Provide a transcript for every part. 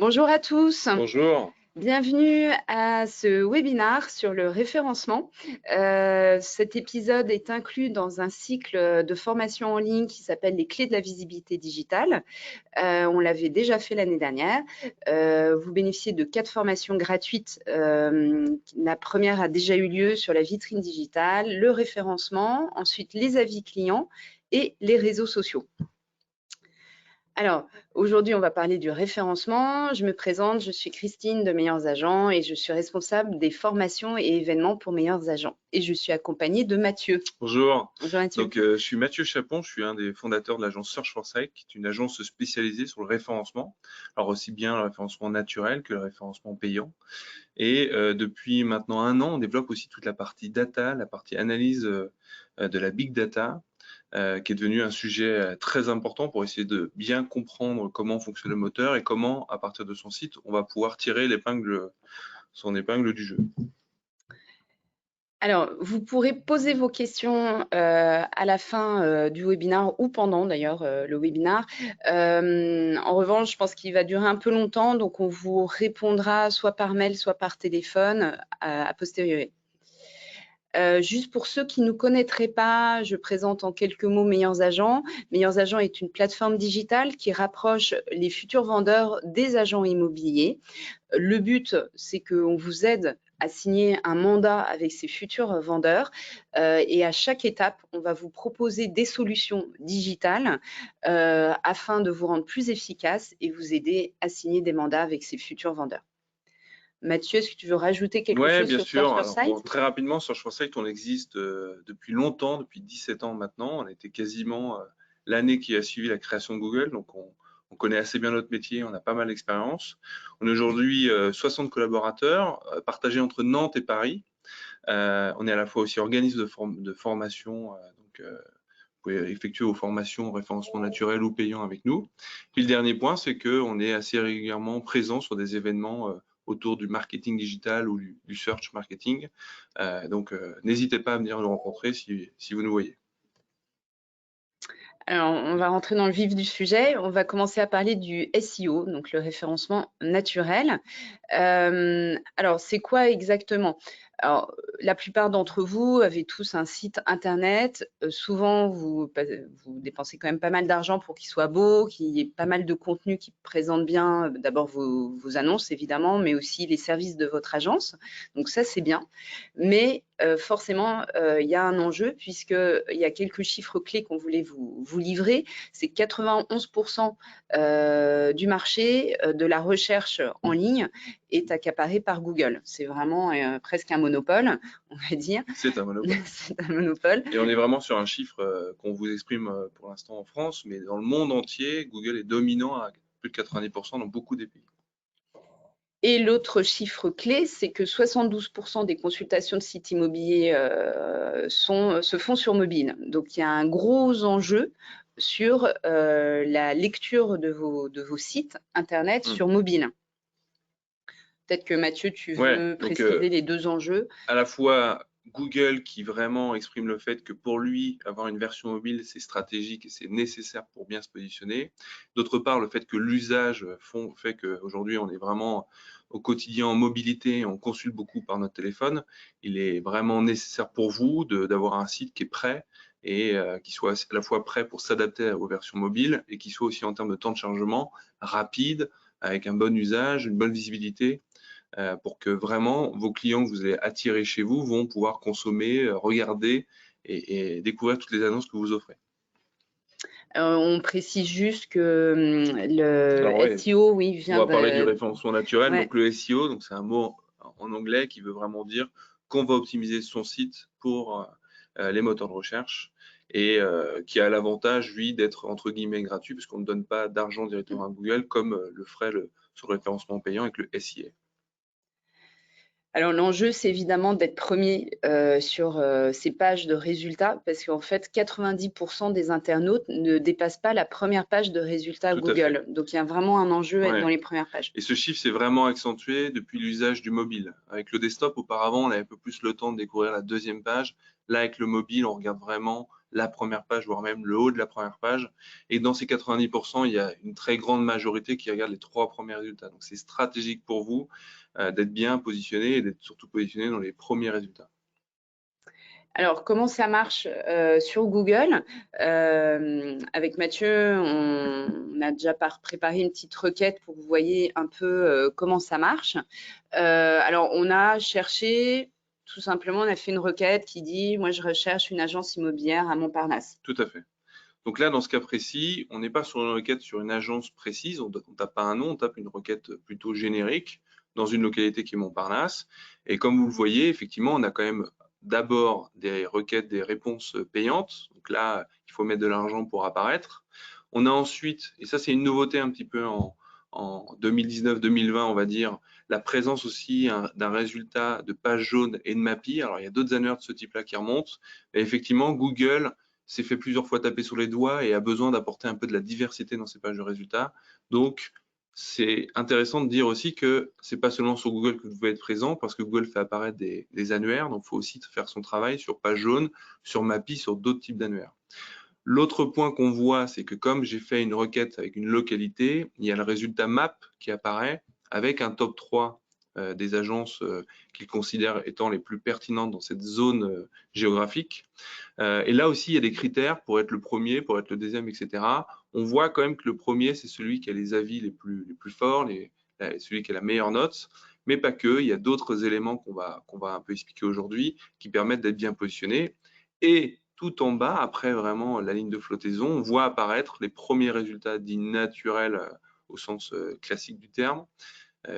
Bonjour à tous, Bonjour. bienvenue à ce webinaire sur le référencement. Cet épisode est inclus dans un cycle de formation en ligne qui s'appelle les clés de la visibilité digitale. On l'avait déjà fait l'année dernière. Vous bénéficiez de 4 formations gratuites. La première a déjà eu lieu sur la vitrine digitale, le référencement, ensuite les avis clients et les réseaux sociaux. Alors, aujourd'hui, on va parler du référencement. Je me présente, je suis Christine de Meilleurs Agents et je suis responsable des formations et événements pour Meilleurs Agents. Et je suis accompagnée de Mathieu. Bonjour. Bonjour Mathieu. Je suis Mathieu Chapon, je suis un des fondateurs de l'agence Search for Site, qui est une agence spécialisée sur le référencement. Alors aussi bien le référencement naturel que le référencement payant. Et depuis maintenant 1 an, on développe aussi toute la partie data, la partie analyse de la big data, qui est devenu un sujet très important pour essayer de bien comprendre comment fonctionne le moteur et comment, à partir de son site, on va pouvoir tirer son épingle du jeu. Alors, vous pourrez poser vos questions à la fin du webinaire ou pendant d'ailleurs le webinaire. En revanche, je pense qu'il va durer un peu longtemps, donc on vous répondra soit par mail, soit par téléphone a posteriori. Juste pour ceux qui ne connaîtraient pas, je présente en quelques mots Meilleurs Agents. Meilleurs Agents est une plateforme digitale qui rapproche les futurs vendeurs des agents immobiliers. Le but, c'est qu'on vous aide à signer un mandat avec ces futurs vendeurs et à chaque étape, on va vous proposer des solutions digitales afin de vous rendre plus efficace et vous aider à signer des mandats avec ces futurs vendeurs. Mathieu, est-ce que tu veux rajouter quelque Ouais, chose bien sur sûr. Search Alors, bon, Site? très rapidement, sur Site, on existe depuis longtemps, depuis 17 ans maintenant. On était quasiment l'année qui a suivi la création de Google, donc on connaît assez bien notre métier, on a pas mal d'expérience. On est aujourd'hui 60 collaborateurs partagés entre Nantes et Paris. On est à la fois aussi organisme de formation, vous pouvez effectuer vos formations en référencement naturel ou payant avec nous. Puis le dernier point, c'est qu'on est assez régulièrement présent sur des événements autour du marketing digital ou du search marketing. N'hésitez pas à venir nous rencontrer si vous nous voyez. Alors, on va rentrer dans le vif du sujet. On va commencer à parler du SEO, donc le référencement naturel. Alors, c'est quoi exactement? Alors, la plupart d'entre vous avez tous un site internet. Souvent, vous dépensez quand même pas mal d'argent pour qu'il soit beau, qu'il y ait pas mal de contenu qui présente bien d'abord vos annonces, évidemment, mais aussi les services de votre agence. Donc ça, c'est bien. Mais forcément, il y a un enjeu puisqu'il y a quelques chiffres clés qu'on voulait vous livrer. C'est 91% du marché de la recherche en ligne est accaparé par Google. C'est vraiment presque un monopole, on va dire. C'est un monopole. C'est un monopole. Et on est vraiment sur un chiffre qu'on vous exprime pour l'instant en France, mais dans le monde entier, Google est dominant à plus de 90% dans beaucoup des pays. Et l'autre chiffre clé, c'est que 72% des consultations de sites immobiliers se font sur mobile. Donc, il y a un gros enjeu sur la lecture de vos sites Internet sur mobile. Peut-être que Mathieu, tu veux préciser les deux enjeux. À la fois Google qui vraiment exprime le fait que pour lui, avoir une version mobile, c'est stratégique et c'est nécessaire pour bien se positionner. D'autre part, le fait que l'usage fait qu'aujourd'hui, on est vraiment au quotidien en mobilité, on consulte beaucoup par notre téléphone. Il est vraiment nécessaire pour vous d'avoir un site qui est prêt et qui soit à la fois prêt pour s'adapter aux versions mobiles et qui soit aussi en termes de temps de chargement rapide, avec un bon usage, une bonne visibilité pour que vraiment vos clients que vous allez attirer chez vous vont pouvoir consommer, regarder et découvrir toutes les annonces que vous offrez. On précise juste que le Alors oui, SEO, oui, on vient va parler du de... référencement naturel. Ouais. Donc le SEO, donc c'est un mot en anglais qui veut vraiment dire qu'on va optimiser son site pour les moteurs de recherche et qui a l'avantage, lui, d'être entre guillemets gratuit puisqu'on ne donne pas d'argent directement à Google comme le ferait sur le référencement payant avec le SIA. Alors l'enjeu, c'est évidemment d'être premier sur ces pages de résultats parce qu'en fait, 90% des internautes ne dépassent pas la première page de résultats Tout à fait. Google. Donc, il y a vraiment un enjeu à être dans les premières pages. Et ce chiffre s'est vraiment accentué depuis l'usage du mobile. Avec le desktop, auparavant, on avait un peu plus le temps de découvrir la deuxième page. Là, avec le mobile, on regarde vraiment la première page, voire même le haut de la première page. Et dans ces 90%, il y a une très grande majorité qui regarde les 3 premiers résultats. Donc, c'est stratégique pour vous d'être bien positionné et d'être surtout positionné dans les premiers résultats. Alors, comment ça marche sur Google? Avec Mathieu, on a déjà préparé une petite requête pour que vous voyez un peu comment ça marche. Alors, on a cherché, tout simplement, on a fait une requête qui dit, moi, je recherche une agence immobilière à Montparnasse. Tout à fait. Donc là, dans ce cas précis, on n'est pas sur une requête sur une agence précise, on ne tape pas un nom, on tape une requête plutôt générique dans une localité qui est Montparnasse. Et comme vous le voyez, effectivement, on a quand même d'abord des requêtes, des réponses payantes. Donc là, il faut mettre de l'argent pour apparaître. On a ensuite, et ça c'est une nouveauté un petit peu en 2019-2020, on va dire, la présence aussi d'un résultat de page jaune et de MAPI. Alors il y a d'autres annuaires de ce type-là qui remontent. Mais effectivement, Google s'est fait plusieurs fois taper sur les doigts et a besoin d'apporter un peu de la diversité dans ses pages de résultats. Donc, c'est intéressant de dire aussi que c'est pas seulement sur Google que vous pouvez être présent, parce que Google fait apparaître des annuaires, donc il faut aussi faire son travail sur page jaune, sur MAPI, sur d'autres types d'annuaires. L'autre point qu'on voit, c'est que comme j'ai fait une requête avec une localité, il y a le résultat map qui apparaît avec un top 3 des agences qu'ils considèrent étant les plus pertinentes dans cette zone géographique. Et là aussi, il y a des critères pour être le premier, pour être le deuxième, etc. On voit quand même que le premier, c'est celui qui a les avis les plus forts, celui qui a la meilleure note, mais pas que. Il y a d'autres éléments qu'on va un peu expliquer aujourd'hui qui permettent d'être bien positionné. Et tout en bas, après vraiment la ligne de flottaison, on voit apparaître les premiers résultats dits naturels au sens classique du terme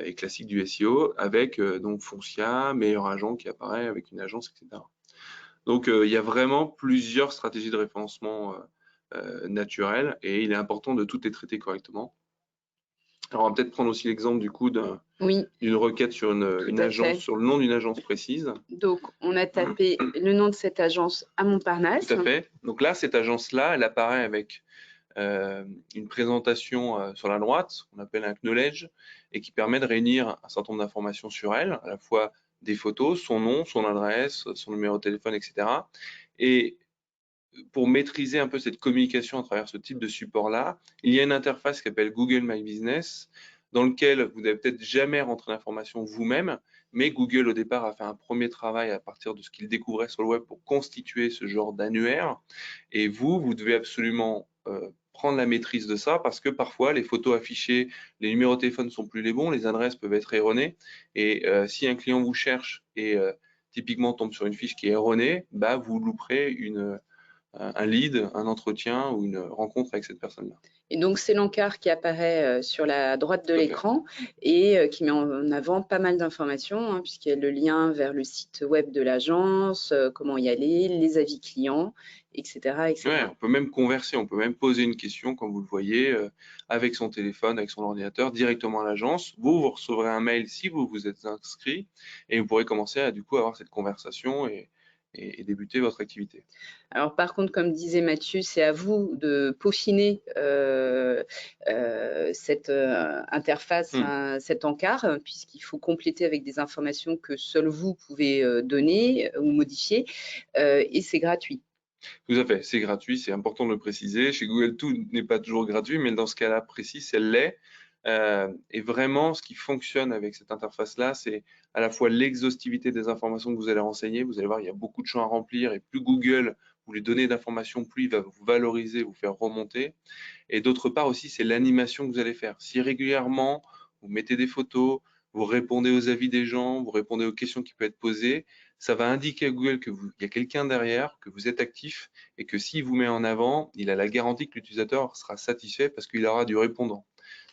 et classique du SEO, avec donc Foncia, meilleur agent qui apparaît avec une agence, etc. Donc, il y a vraiment plusieurs stratégies de référencement naturelles et il est important de toutes les traiter correctement. Alors, on va peut-être prendre aussi l'exemple du coup Oui, d'une requête sur tout une à agence, fait. sur le nom d'une agence précise. Donc, on a tapé le nom de cette agence à Montparnasse. Tout à fait. Donc là, cette agence-là, elle apparaît avec une présentation sur la droite, qu'on appelle un knowledge, et qui permet de réunir un certain nombre d'informations sur elle, à la fois des photos, son nom, son adresse, son numéro de téléphone, etc. Et pour maîtriser un peu cette communication à travers ce type de support-là, il y a une interface qui s'appelle Google My Business, dans lequel vous n'avez peut-être jamais rentré l'information vous-même, mais Google au départ a fait un premier travail à partir de ce qu'il découvrait sur le web pour constituer ce genre d'annuaire. Et vous devez absolument prendre la maîtrise de ça parce que parfois les photos affichées, les numéros de téléphone ne sont plus les bons, les adresses peuvent être erronées. Et si un client vous cherche et typiquement tombe sur une fiche qui est erronée, bah, vous louperez un lead, un entretien ou une rencontre avec cette personne-là. Et donc, c'est l'encart qui apparaît sur la droite de Tout à fait. l'écran et qui met en avant pas mal d'informations, hein, puisqu'il y a le lien vers le site web de l'agence, comment y aller, les avis clients, etc., Ouais, etc. on peut même converser, on peut même poser une question, comme vous le voyez, avec son téléphone, avec son ordinateur, directement à l'agence. Vous recevrez un mail si vous vous êtes inscrit et vous pourrez commencer à du coup avoir cette conversation et débuter votre activité. Alors, par contre, comme disait Mathieu, c'est à vous de peaufiner cette interface, hein, cet encart, puisqu'il faut compléter avec des informations que seul vous pouvez donner ou modifier, et c'est gratuit. Tout à fait, c'est gratuit, c'est important de le préciser. Chez Google, tout n'est pas toujours gratuit, mais dans ce cas-là précis, c'est l'est. Et vraiment, ce qui fonctionne avec cette interface-là, c'est à la fois l'exhaustivité des informations que vous allez renseigner. Vous allez voir, il y a beaucoup de champs à remplir et plus Google vous les donnez d'informations, plus il va vous valoriser, vous faire remonter. Et d'autre part aussi, c'est l'animation que vous allez faire. Si régulièrement, vous mettez des photos, vous répondez aux avis des gens, vous répondez aux questions qui peuvent être posées, ça va indiquer à Google qu'il y a quelqu'un derrière, que vous êtes actif et que s'il vous met en avant, il a la garantie que l'utilisateur sera satisfait parce qu'il aura du répondant.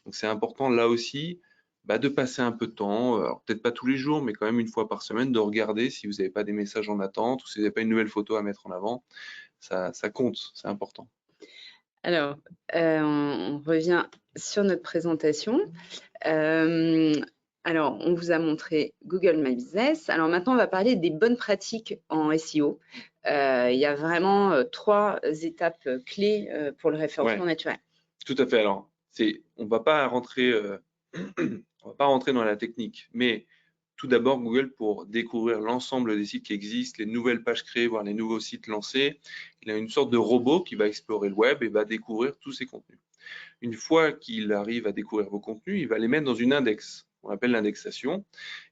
Donc c'est important là aussi de passer un peu de temps, alors peut-être pas tous les jours, mais quand même une fois par semaine, de regarder si vous n'avez pas des messages en attente ou si vous n'avez pas une nouvelle photo à mettre en avant. Ça compte, c'est important. Alors, on revient sur notre présentation. Alors, on vous a montré Google My Business. Alors maintenant, on va parler des bonnes pratiques en SEO. Il y a vraiment 3 étapes clés pour le référencement Ouais. naturel. Tout à fait. Alors, on va pas rentrer, on va pas rentrer dans la technique, mais tout d'abord Google pour découvrir l'ensemble des sites qui existent, les nouvelles pages créées, voire les nouveaux sites lancés. Il a une sorte de robot qui va explorer le web et va découvrir tous ces contenus. Une fois qu'il arrive à découvrir vos contenus, il va les mettre dans une index, on appelle l'indexation.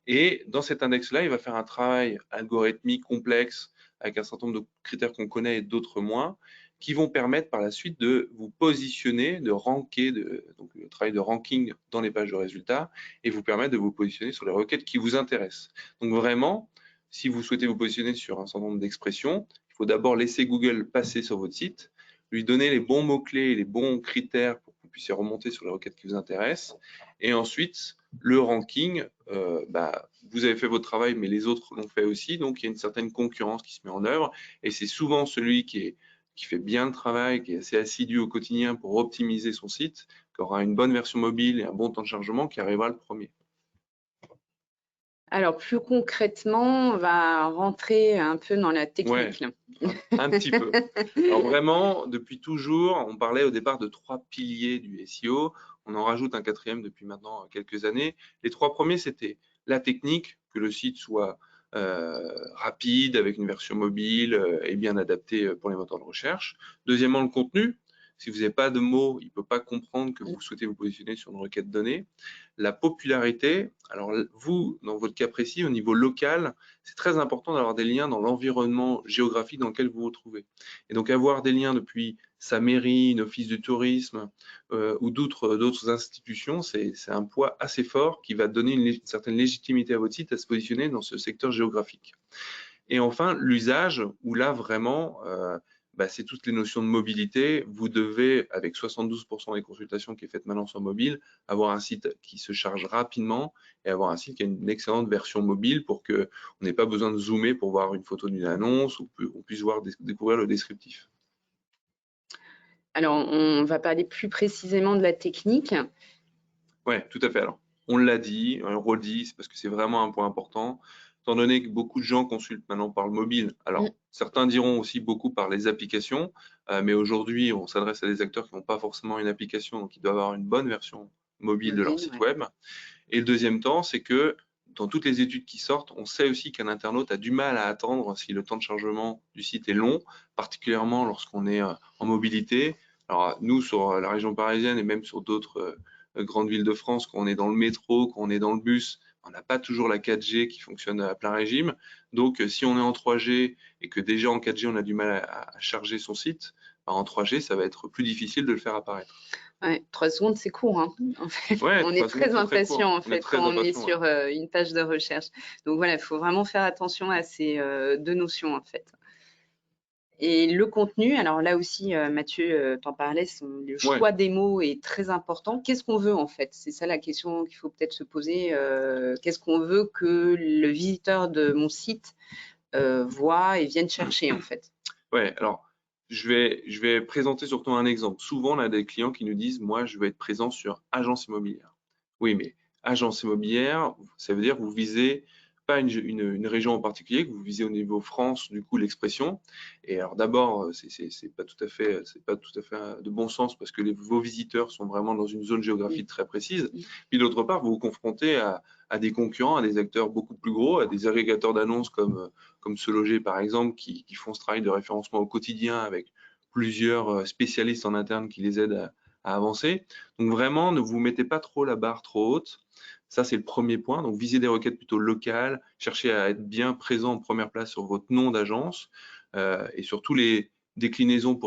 Et dans cet index-là, il va faire un travail algorithmique complexe avec un certain nombre de critères qu'on connaît et d'autres moins, qui vont permettre par la suite de vous positionner, de ranker, donc le travail de ranking dans les pages de résultats, et vous permettre de vous positionner sur les requêtes qui vous intéressent. Donc vraiment, si vous souhaitez vous positionner sur un certain nombre d'expressions, il faut d'abord laisser Google passer sur votre site, lui donner les bons mots-clés, les bons critères pour que vous puissiez remonter sur les requêtes qui vous intéressent, et ensuite, le ranking, vous avez fait votre travail, mais les autres l'ont fait aussi, donc il y a une certaine concurrence qui se met en œuvre, et c'est souvent celui qui fait bien le travail, qui est assez assidu au quotidien pour optimiser son site, qui aura une bonne version mobile et un bon temps de chargement, qui arrivera le premier. Alors, plus concrètement, on va rentrer un peu dans la technique. Ouais, un petit peu. Alors vraiment, depuis toujours, on parlait au départ de 3 piliers du SEO. On en rajoute un 4e depuis maintenant quelques années. Les 3 premiers, c'était la technique, que le site soit rapide, avec une version mobile et bien adapté pour les moteurs de recherche. Deuxièmement, le contenu. Si vous n'avez pas de mots, il ne peut pas comprendre que vous souhaitez vous positionner sur une requête donnée. La popularité. Alors vous, dans votre cas précis, au niveau local, c'est très important d'avoir des liens dans l'environnement géographique dans lequel vous vous trouvez. Et donc avoir des liens depuis sa mairie, une office de tourisme ou d'autres institutions, c'est un poids assez fort qui va donner une certaine légitimité à votre site à se positionner dans ce secteur géographique. Et enfin, l'usage, où là vraiment, c'est toutes les notions de mobilité. Vous devez, avec 72% des consultations qui est faite maintenant sur mobile, avoir un site qui se charge rapidement et avoir un site qui a une excellente version mobile pour qu'on n'ait pas besoin de zoomer pour voir une photo d'une annonce ou qu'on puisse découvrir le descriptif. Alors, on va parler plus précisément de la technique. Oui, tout à fait. Alors, on l'a dit, on le redit, c'est parce que c'est vraiment un point important, étant donné que beaucoup de gens consultent maintenant par le mobile. Alors, certains diront aussi beaucoup par les applications, mais aujourd'hui, on s'adresse à des acteurs qui n'ont pas forcément une application, donc ils doivent avoir une bonne version mobile de leur site web. Et le deuxième temps, c'est que dans toutes les études qui sortent, on sait aussi qu'un internaute a du mal à attendre si le temps de chargement du site est long, particulièrement lorsqu'on est en mobilité. Alors, nous, sur la région parisienne et même sur d'autres grandes villes de France, quand on est dans le métro, quand on est dans le bus, on n'a pas toujours la 4G qui fonctionne à plein régime. Donc, si on est en 3G et que déjà en 4G, on a du mal à charger son site, en 3G, ça va être plus difficile de le faire apparaître. Ouais, 3 secondes, c'est court, hein, en fait. Ouais, on est très impatient, en fait, très quand on est impatient, sur une page de recherche. Donc voilà, il faut vraiment faire attention à ces deux notions, en fait. Et le contenu, alors là aussi, Mathieu t'en parlait, le choix des mots est très important. Qu'est-ce qu'on veut, en fait? C'est ça la question qu'il faut peut-être se poser. Qu'est-ce qu'on veut que le visiteur de mon site voit et vienne chercher, en fait? Ouais, alors je vais présenter surtout un exemple. Souvent, on a des clients qui nous disent, moi, je veux être présent sur agence immobilière. Oui, mais agence immobilière, ça veut dire que vous visez pas une région en particulier, que vous visez au niveau France, du coup, l'expression. Et alors d'abord, c'est pas tout à fait de bon sens parce que vos visiteurs sont vraiment dans une zone géographique très précise. Puis d'autre part, vous vous confrontez à des concurrents, à des acteurs beaucoup plus gros, à des agrégateurs d'annonces comme Se Loger par exemple, qui font ce travail de référencement au quotidien avec plusieurs spécialistes en interne qui les aident à avancer. Donc vraiment, ne vous mettez pas trop la barre trop haute. Ça, c'est le premier point. Donc, visez des requêtes plutôt locales, cherchez à être bien présent en première place sur votre nom d'agence et surtout les déclinaisons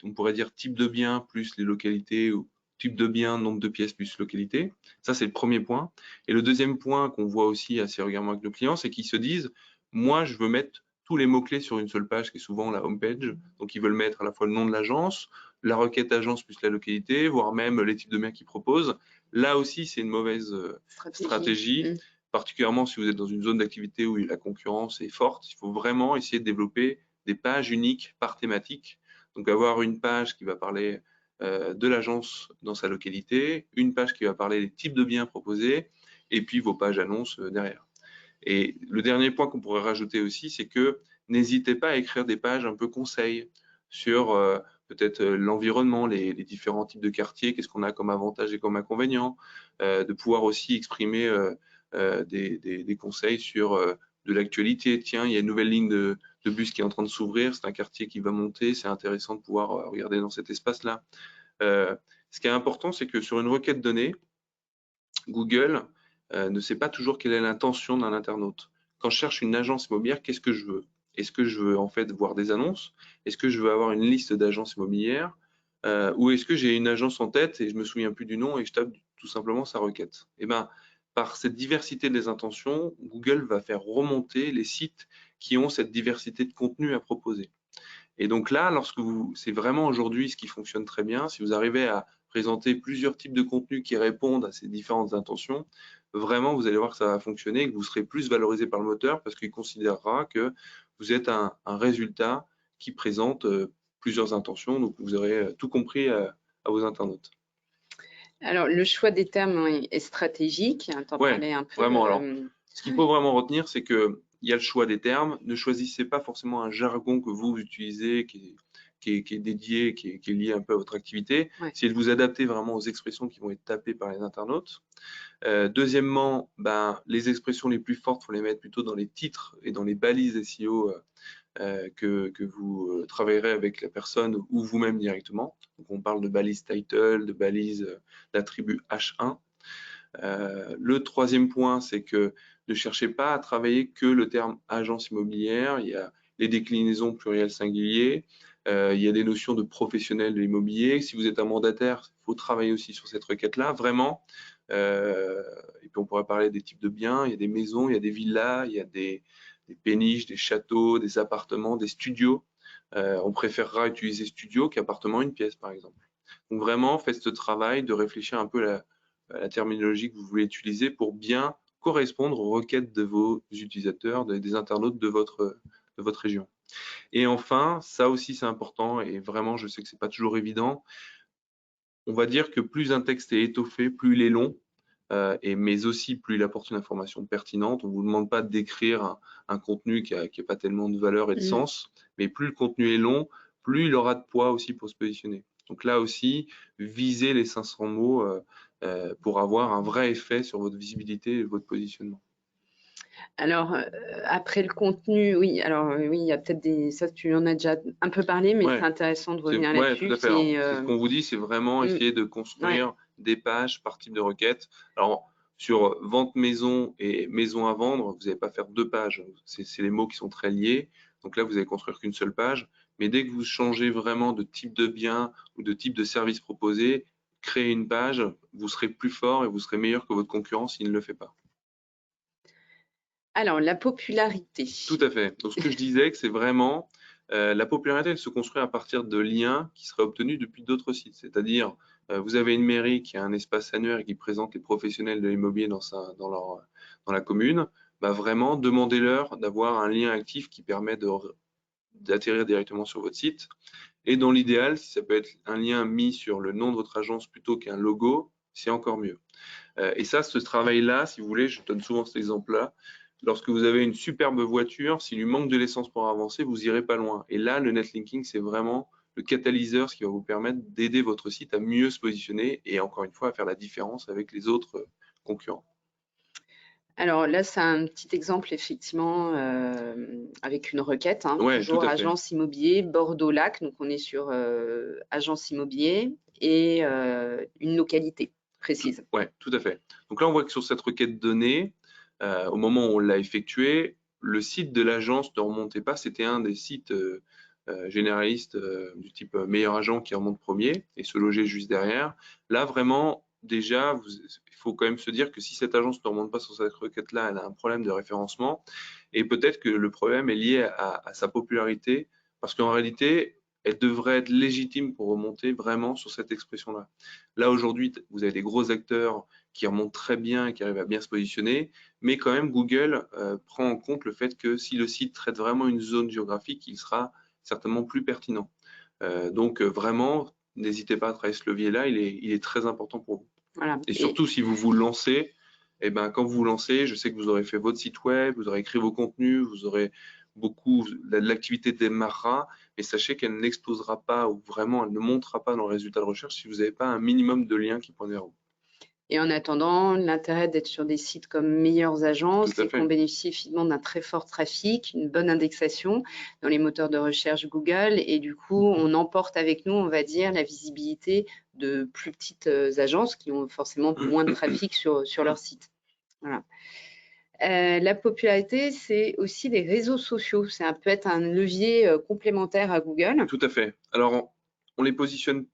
on pourrait dire type de bien plus les localités ou type de bien, nombre de pièces plus localité. Ça, c'est le premier point. Et le deuxième point qu'on voit aussi assez régulièrement avec nos clients, c'est qu'ils se disent, moi, je veux mettre tous les mots-clés sur une seule page qui est souvent la homepage. Donc, ils veulent mettre à la fois le nom de l'agence, la requête agence plus la localité, voire même les types de biens qu'ils proposent. Là aussi, c'est une mauvaise stratégie, particulièrement si vous êtes dans une zone d'activité où la concurrence est forte. Il faut vraiment essayer de développer des pages uniques par thématique. Donc, avoir une page qui va parler de l'agence dans sa localité, une page qui va parler des types de biens proposés, et puis vos pages annonces derrière. Et le dernier point qu'on pourrait rajouter aussi, c'est que n'hésitez pas à écrire des pages un peu conseils sur peut-être l'environnement, les différents types de quartiers, qu'est-ce qu'on a comme avantages et comme inconvénients, de pouvoir aussi exprimer des conseils sur de l'actualité. Tiens, il y a une nouvelle ligne de bus qui est en train de s'ouvrir, c'est un quartier qui va monter, c'est intéressant de pouvoir regarder dans cet espace-là. Ce qui est important, c'est que sur une requête donnée, Google ne sait pas toujours quelle est l'intention d'un internaute. Quand je cherche une agence immobilière, qu'est-ce que je veux? Est-ce que je veux en fait voir des annonces? Est-ce que je veux avoir une liste d'agences immobilières? Ou est-ce que j'ai une agence en tête et je me souviens plus du nom et je tape tout simplement sa requête? Eh ben, par cette diversité des intentions, Google va faire remonter les sites qui ont cette diversité de contenu à proposer. Et donc là, c'est vraiment aujourd'hui ce qui fonctionne très bien, si vous arrivez à présenter plusieurs types de contenus qui répondent à ces différentes intentions, vraiment, vous allez voir que ça va fonctionner et que vous serez plus valorisé par le moteur parce qu'il considérera que vous êtes un résultat qui présente plusieurs intentions. Donc, vous aurez tout compris à vos internautes. Alors, le choix des termes est stratégique. Tu en Ouais, parlais un peu. vraiment. Alors, ce qu'il faut vraiment retenir, c'est que il y a le choix des termes. Ne choisissez pas forcément un jargon que vous utilisez, qui est dédié, qui est lié un peu à votre activité. Ouais. C'est de vous adapter vraiment aux expressions qui vont être tapées par les internautes. Deuxièmement, les expressions les plus fortes, il faut les mettre plutôt dans les titres et dans les balises SEO que vous travaillerez avec la personne ou vous-même directement. Donc, on parle de balises title, de balises d'attribut H1. Le troisième point, c'est que ne cherchez pas à travailler que le terme agence immobilière. Il y a les déclinaisons pluriel singulier. Il y a des notions de professionnel de l'immobilier. Si vous êtes un mandataire, il faut travailler aussi sur cette requête-là, vraiment. Et puis on pourrait parler des types de biens. Il y a des maisons, il y a des villas, il y a des péniches, des châteaux, des appartements, des studios. On préférera utiliser studio qu'appartement, une pièce, par exemple. Donc vraiment, faites ce travail de réfléchir un peu à la terminologie que vous voulez utiliser pour bien correspondre aux requêtes de vos utilisateurs, des internautes de votre région. Et enfin, ça aussi c'est important et vraiment je sais que c'est pas toujours évident. On va dire que plus un texte est étoffé, plus il est long, mais aussi plus il apporte une information pertinente. On ne vous demande pas d'écrire un contenu qui n'a pas tellement de valeur et de sens, mais plus le contenu est long, plus il aura de poids aussi pour se positionner. Donc là aussi, visez les 500 mots pour avoir un vrai effet sur votre visibilité et votre positionnement. Alors, après le contenu, oui, oui, il y a peut-être ça tu en as déjà un peu parlé, mais c'est intéressant de revenir Ouais, là-dessus. tout à fait. C'est ce qu'on vous dit, c'est vraiment essayer de construire des pages par type de requête. Alors, sur vente maison et maison à vendre, vous n'allez pas faire 2 pages. C'est les mots qui sont très liés. Donc là, vous allez construire qu'une seule page. Mais dès que vous changez vraiment de type de bien ou de type de service proposé, créez une page, vous serez plus fort et vous serez meilleur que votre concurrent s'il ne le fait pas. Alors, la popularité. Tout à fait. Donc, ce que je disais, que c'est vraiment la popularité, elle se construit à partir de liens qui seraient obtenus depuis d'autres sites. C'est-à-dire, vous avez une mairie qui a un espace annuaire et qui présente les professionnels de l'immobilier dans la commune. Vraiment, demandez-leur d'avoir un lien actif qui permet d'atterrir directement sur votre site. Et dans l'idéal, si ça peut être un lien mis sur le nom de votre agence plutôt qu'un logo, c'est encore mieux. Et ça, ce travail-là, si vous voulez, je donne souvent cet exemple-là. Lorsque vous avez une superbe voiture, s'il lui manque de l'essence pour avancer, vous irez pas loin. Et là, le netlinking, c'est vraiment le catalyseur, ce qui va vous permettre d'aider votre site à mieux se positionner et encore une fois à faire la différence avec les autres concurrents. Alors là, c'est un petit exemple effectivement avec une requête, Ouais, toujours tout à fait. agence immobilier Bordeaux-Lac. Donc on est sur agence immobilier et une localité précise. Ouais, tout à fait. Donc là, on voit que sur cette requête donnée, au moment où on l'a effectuée, le site de l'agence ne remontait pas. C'était un des sites généralistes du type meilleur agent qui remonte premier et se logeait juste derrière. Là, vraiment, déjà, il faut quand même se dire que si cette agence ne remonte pas sur cette requête-là, elle a un problème de référencement et peut-être que le problème est lié à sa popularité parce qu'en réalité, elle devrait être légitime pour remonter vraiment sur cette expression-là. Là, aujourd'hui, vous avez des gros acteurs qui remontent très bien et qui arrivent à bien se positionner, mais quand même, Google prend en compte le fait que si le site traite vraiment une zone géographique, il sera certainement plus pertinent. Donc, vraiment, n'hésitez pas à travailler ce levier-là, il est très important pour vous. Voilà. Et surtout, si vous vous lancez, quand vous vous lancez, je sais que vous aurez fait votre site web, vous aurez écrit vos contenus, vous aurez l'activité démarrera, mais sachez qu'elle n'explosera pas ou vraiment elle ne montera pas dans le résultat de recherche si vous n'avez pas un minimum de liens qui pointent vers vous. Et en attendant, l'intérêt d'être sur des sites comme Meilleures Agences, Tout à c'est qu'on fait. bénéficie effectivement d'un très fort trafic, une bonne indexation dans les moteurs de recherche Google. Et du coup, on emporte avec nous, on va dire, la visibilité de plus petites agences qui ont forcément moins de trafic sur leur site. Voilà. La popularité, c'est aussi les réseaux sociaux. Ça peut être un levier complémentaire à Google. Tout à fait. Alors, on les positionne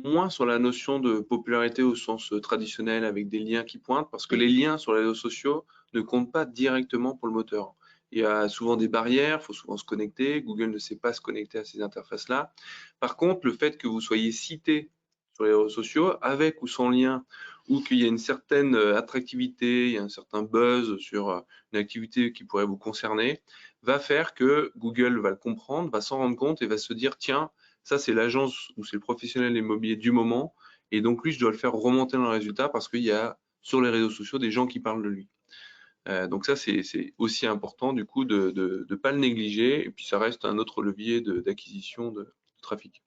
moins sur la notion de popularité au sens traditionnel avec des liens qui pointent, parce que les liens sur les réseaux sociaux ne comptent pas directement pour le moteur. Il y a souvent des barrières, il faut souvent se connecter. Google ne sait pas se connecter à ces interfaces-là. Par contre, le fait que vous soyez cité sur les réseaux sociaux, avec ou sans lien, ou qu'il y a une certaine attractivité, il y a un certain buzz sur une activité qui pourrait vous concerner, va faire que Google va le comprendre, va s'en rendre compte et va se dire, tiens, ça, c'est l'agence ou c'est le professionnel immobilier du moment. Et donc, lui, je dois le faire remonter dans le résultat parce qu'il y a sur les réseaux sociaux des gens qui parlent de lui. Donc ça, c'est aussi important du coup de ne pas le négliger. Et puis, ça reste un autre levier d'acquisition de trafic.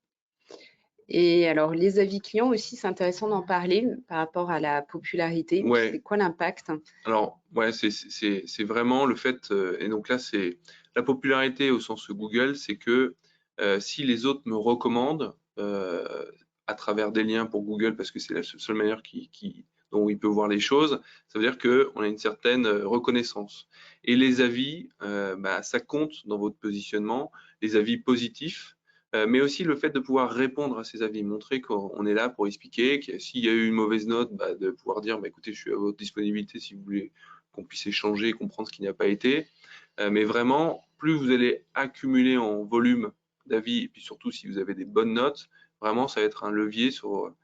Et alors, les avis clients aussi, c'est intéressant d'en parler par rapport à la popularité. C'est Ouais, quoi l'impact? alors, ouais, c'est vraiment le fait, et donc là, c'est la popularité au sens Google, c'est que si les autres me recommandent à travers des liens pour Google, parce que c'est la seule manière dont il peut voir les choses, ça veut dire qu'on a une certaine reconnaissance. Et les avis, bah, ça compte dans votre positionnement, les avis positifs, mais aussi le fait de pouvoir répondre à ces avis, montrer qu'on est là pour expliquer, que s'il y a eu une mauvaise note, bah, de pouvoir dire bah, écoutez, je suis à votre disponibilité si vous voulez qu'on puisse échanger et comprendre ce qui n'a pas été. Mais vraiment, plus vous allez accumuler en volume d'avis, et puis surtout si vous avez des bonnes notes, vraiment, ça va être un levier sur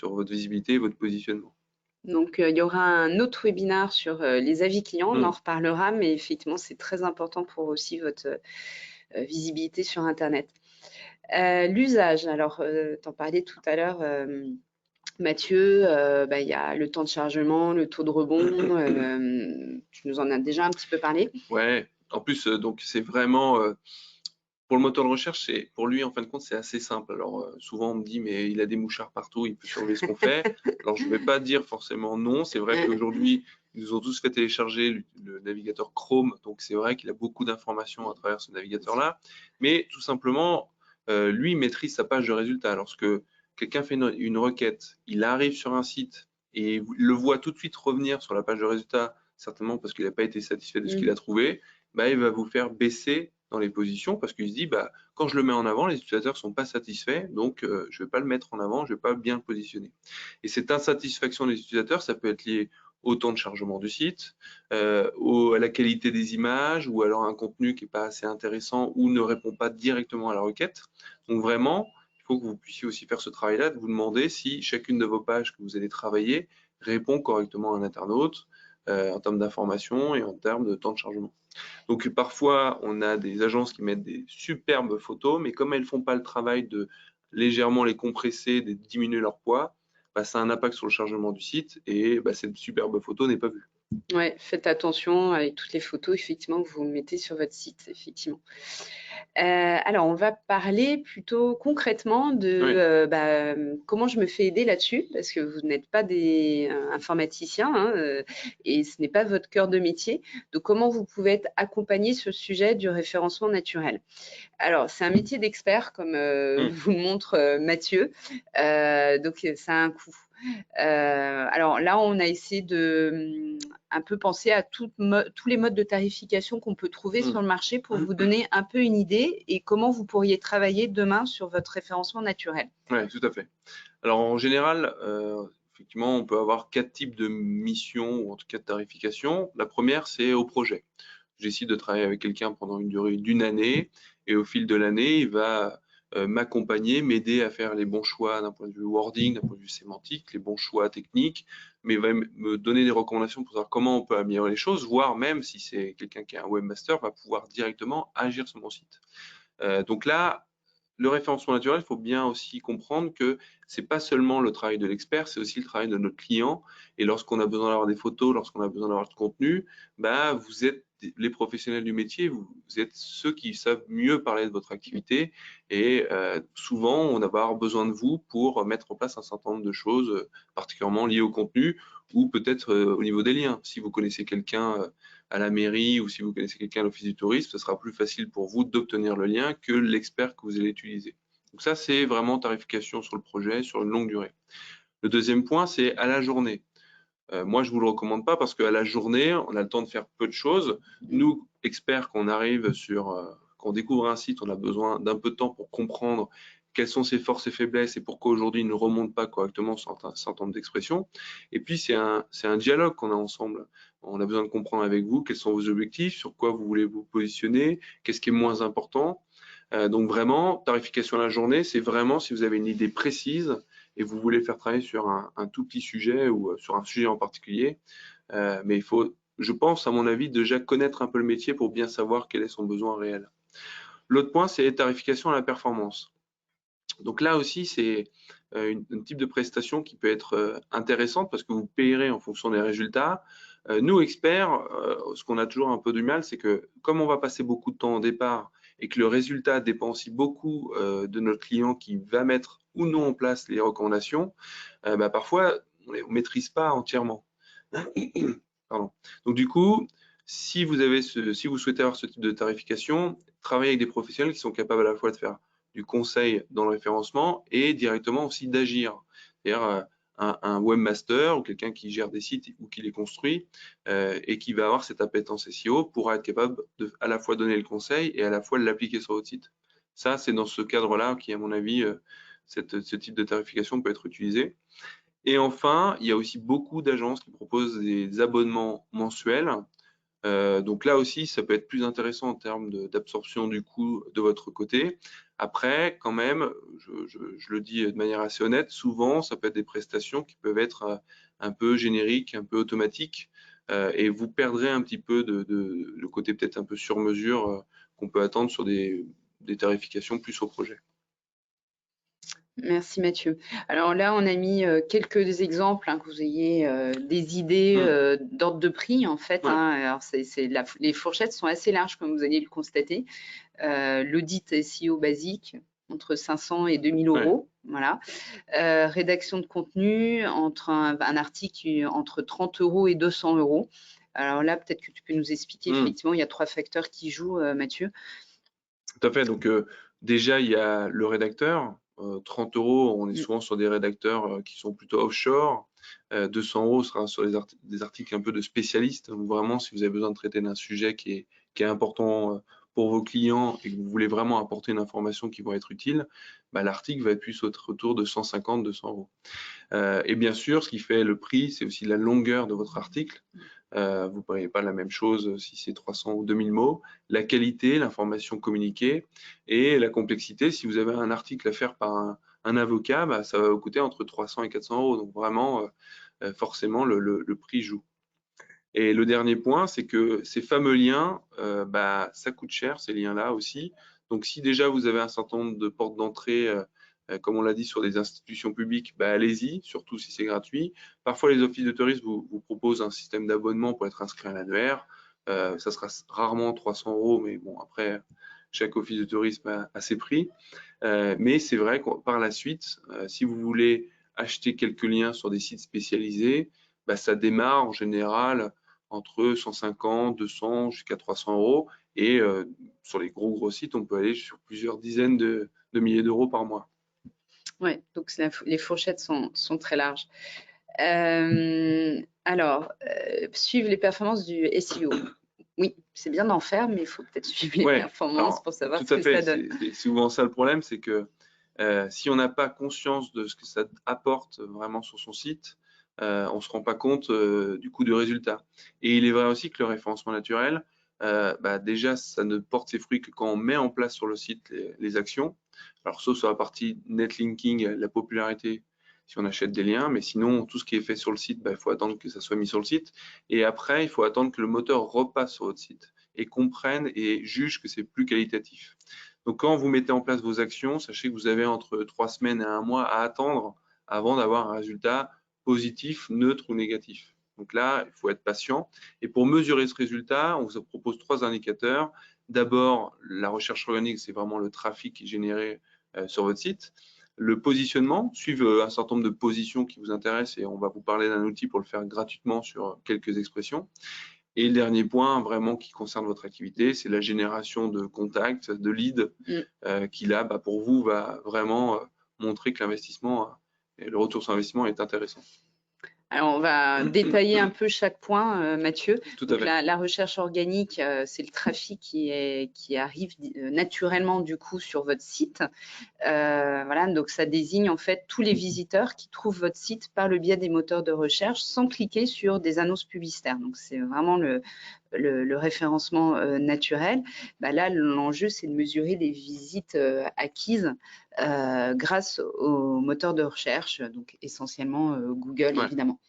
votre visibilité et votre positionnement. Donc, il y aura un autre webinaire sur les avis clients, on en Mm. reparlera, mais effectivement, c'est très important pour aussi votre visibilité sur Internet. L'usage, alors, tu en parlais tout à l'heure, Mathieu, bah, il y a le temps de chargement, le taux de rebond, tu nous en as déjà un petit peu parlé. Ouais, en plus, donc c'est vraiment pour le moteur de recherche, pour lui, en fin de compte, c'est assez simple. Alors, souvent, on me dit, mais il a des mouchards partout, il peut surveiller ce qu'on fait. Alors, je ne vais pas dire forcément non. C'est vrai qu'aujourd'hui, ils nous ont tous fait télécharger le navigateur Chrome. Donc, c'est vrai qu'il a beaucoup d'informations à travers ce navigateur-là. Mais tout simplement, lui, il maîtrise sa page de résultats. Lorsque quelqu'un fait une requête, il arrive sur un site et il le voit tout de suite revenir sur la page de résultats, certainement parce qu'il n'a pas été satisfait de ce qu'il a trouvé, bah, il va vous faire baisser dans les positions parce qu'il se dit bah, quand je le mets en avant, les utilisateurs ne sont pas satisfaits, donc je ne vais pas le mettre en avant, je ne vais pas bien le positionner. Et cette insatisfaction des utilisateurs, ça peut être lié au temps de chargement du site, à la qualité des images, ou alors un contenu qui n'est pas assez intéressant ou ne répond pas directement à la requête. Donc vraiment, il faut que vous puissiez aussi faire ce travail-là, de vous demander si chacune de vos pages que vous allez travailler répond correctement à un internaute en termes d'information et en termes de temps de chargement. Donc parfois, on a des agences qui mettent des superbes photos, mais comme elles ne font pas le travail de légèrement les compresser, de diminuer leur poids, bah, ça a un impact sur le chargement du site et bah, cette superbe photo n'est pas vue. Ouais, faites attention avec toutes les photos effectivement que vous mettez sur votre site, effectivement. Alors, on va parler plutôt concrètement de Oui, comment je me fais aider là-dessus, parce que vous n'êtes pas des informaticiens hein, et ce n'est pas votre cœur de métier. Donc, comment vous pouvez être accompagné sur le sujet du référencement naturel? Alors, c'est un métier d'expert, comme vous le montre Mathieu, donc ça a un coût. Alors là, on a essayé de un peu penser à tous les modes de tarification qu'on peut trouver sur le marché pour vous donner un peu une idée et comment vous pourriez travailler demain sur votre référencement naturel. ouais, tout à fait. Alors en général, effectivement, on peut avoir 4 types de missions ou en tout cas de tarification. La première, c'est au projet. Je décide de travailler avec quelqu'un pendant une durée d'une année et au fil de l'année, il va m'accompagner, m'aider à faire les bons choix d'un point de vue wording, d'un point de vue sémantique, les bons choix techniques, mais va me donner des recommandations pour savoir comment on peut améliorer les choses, voire même si c'est quelqu'un qui est un webmaster, va pouvoir directement agir sur mon site. Donc là, le référencement naturel, il faut bien aussi comprendre que c'est pas seulement le travail de l'expert, c'est aussi le travail de notre client. Et lorsqu'on a besoin d'avoir des photos, lorsqu'on a besoin d'avoir du contenu, bah, vous êtes les professionnels du métier, vous êtes ceux qui savent mieux parler de votre activité. Et souvent, on va avoir besoin de vous pour mettre en place un certain nombre de choses, particulièrement liées au contenu, ou peut-être au niveau des liens. Si vous connaissez quelqu'un à la mairie ou si vous connaissez quelqu'un à l'office du tourisme, ce sera plus facile pour vous d'obtenir le lien que l'expert que vous allez utiliser. Donc ça, c'est vraiment tarification sur le projet, sur une longue durée. Le deuxième point, c'est à la journée. Moi, je ne vous le recommande pas parce qu'à la journée, on a le temps de faire peu de choses. Nous, experts, quand on arrive quand on découvre un site, on a besoin d'un peu de temps pour comprendre quelles sont ses forces et faiblesses et pourquoi aujourd'hui il ne remonte pas correctement sur un certain nombre d'expressions. Et puis, c'est un dialogue qu'on a ensemble. On a besoin de comprendre avec vous quels sont vos objectifs, sur quoi vous voulez vous positionner, qu'est-ce qui est moins important. Donc vraiment, tarification à la journée, c'est vraiment si vous avez une idée précise et vous voulez faire travailler sur un tout petit sujet ou sur un sujet en particulier. Mais il faut, je pense, à mon avis, déjà connaître un peu le métier pour bien savoir quel est son besoin réel. L'autre point, c'est tarification à la performance. Donc là aussi, c'est un type de prestation qui peut être intéressante parce que vous payerez en fonction des résultats. Nous, experts, ce qu'on a toujours un peu du mal, c'est que comme on va passer beaucoup de temps au départ et que le résultat dépend aussi beaucoup de notre client qui va mettre ou non en place les recommandations, parfois, on ne maîtrise pas entièrement. Pardon. Donc du coup, si vous souhaitez avoir ce type de tarification, travaillez avec des professionnels qui sont capables à la fois de faire du conseil dans le référencement et directement aussi d'agir. C'est-à-dire un webmaster ou quelqu'un qui gère des sites ou qui les construit et qui va avoir cette appétence SEO pourra être capable de à la fois donner le conseil et à la fois l'appliquer sur votre site. Ça, c'est dans ce cadre-là qui, à mon avis, ce type de tarification peut être utilisé. Et enfin, il y a aussi beaucoup d'agences qui proposent des abonnements mensuels. Donc là aussi, ça peut être plus intéressant en termes d'absorption du coût de votre côté. Après, quand même, je le dis de manière assez honnête, souvent, ça peut être des prestations qui peuvent être un peu génériques, un peu automatiques, et vous perdrez un petit peu le côté peut-être un peu sur mesure qu'on peut attendre sur des tarifications plus au projet. Merci Mathieu. Alors là, on a mis quelques exemples, que vous ayez des idées d'ordre de prix en fait. Ouais. Alors les fourchettes sont assez larges comme vous allez le constater. L'audit SEO basique entre 500 et 2000 euros. Voilà. Rédaction de contenu entre un article entre 30 euros et 200 euros. Alors là, peut-être que tu peux nous expliquer. Effectivement, il y a 3 facteurs qui jouent, Mathieu. Tout à fait. Donc, déjà, il y a le rédacteur. 30 euros, on est souvent sur des rédacteurs qui sont plutôt offshore. 200 euros sera sur des articles un peu de spécialistes. Donc, vraiment, si vous avez besoin de traiter d'un sujet qui est important pour vos clients et que vous voulez vraiment apporter une information qui va être utile, l'article va être plus autour de 150, 200 euros. Et bien sûr, ce qui fait le prix, c'est aussi la longueur de votre article. Vous ne payez pas la même chose si c'est 300 ou 2000 mots. La qualité, l'information communiquée et la complexité. Si vous avez un article à faire par un avocat, ça va vous coûter entre 300 et 400 euros. Donc vraiment, forcément, le prix joue. Et le dernier point, c'est que ces fameux liens, ça coûte cher, ces liens-là aussi. Donc si déjà vous avez un certain nombre de portes d'entrée, comme on l'a dit, sur des institutions publiques, allez-y, surtout si c'est gratuit. Parfois, les offices de tourisme vous proposent un système d'abonnement pour être inscrit à l'annuaire. Ça sera rarement 300 euros, mais bon, après, chaque office de tourisme a ses prix. Mais c'est vrai que par la suite, si vous voulez acheter quelques liens sur des sites spécialisés, ça démarre en général entre 150, 200 jusqu'à 300 euros. Et sur les gros sites, on peut aller sur plusieurs dizaines de milliers d'euros par mois. Oui, donc les fourchettes sont très larges. Suivre les performances du SEO. Oui, c'est bien d'en faire, mais il faut peut-être suivre les performances pour savoir ce que ça donne. C'est souvent ça le problème, c'est que si on n'a pas conscience de ce que ça apporte vraiment sur son site, on ne se rend pas compte du coût de résultat. Et il est vrai aussi que le référencement naturel, déjà, ça ne porte ses fruits que quand on met en place sur le site les actions. Alors, sauf sur la partie netlinking, la popularité, si on achète des liens, mais sinon, tout ce qui est fait sur le site, il faut attendre que ça soit mis sur le site. Et après, il faut attendre que le moteur repasse sur votre site et comprenne et juge que c'est plus qualitatif. Donc, quand vous mettez en place vos actions, sachez que vous avez entre 3 semaines et 1 mois à attendre avant d'avoir un résultat positif, neutre ou négatif. Donc là, il faut être patient. Et pour mesurer ce résultat, on vous propose 3 indicateurs. D'abord, la recherche organique, c'est vraiment le trafic qui est généré sur votre site. Le positionnement, suivre un certain nombre de positions qui vous intéressent et on va vous parler d'un outil pour le faire gratuitement sur quelques expressions. Et le dernier point vraiment qui concerne votre activité, c'est la génération de contacts, de leads, qui là, pour vous, va vraiment montrer que l'investissement et le retour sur investissement est intéressant. Alors, on va détailler un peu chaque point, Mathieu. Tout à Donc, fait. la recherche organique, c'est le trafic qui arrive naturellement du coup sur votre site. Voilà, donc ça désigne en fait tous les visiteurs qui trouvent votre site par le biais des moteurs de recherche sans cliquer sur des annonces publicitaires. Donc, c'est vraiment le référencement naturel. Là, l'enjeu, c'est de mesurer les visites acquises grâce aux moteurs de recherche, donc essentiellement Google, évidemment.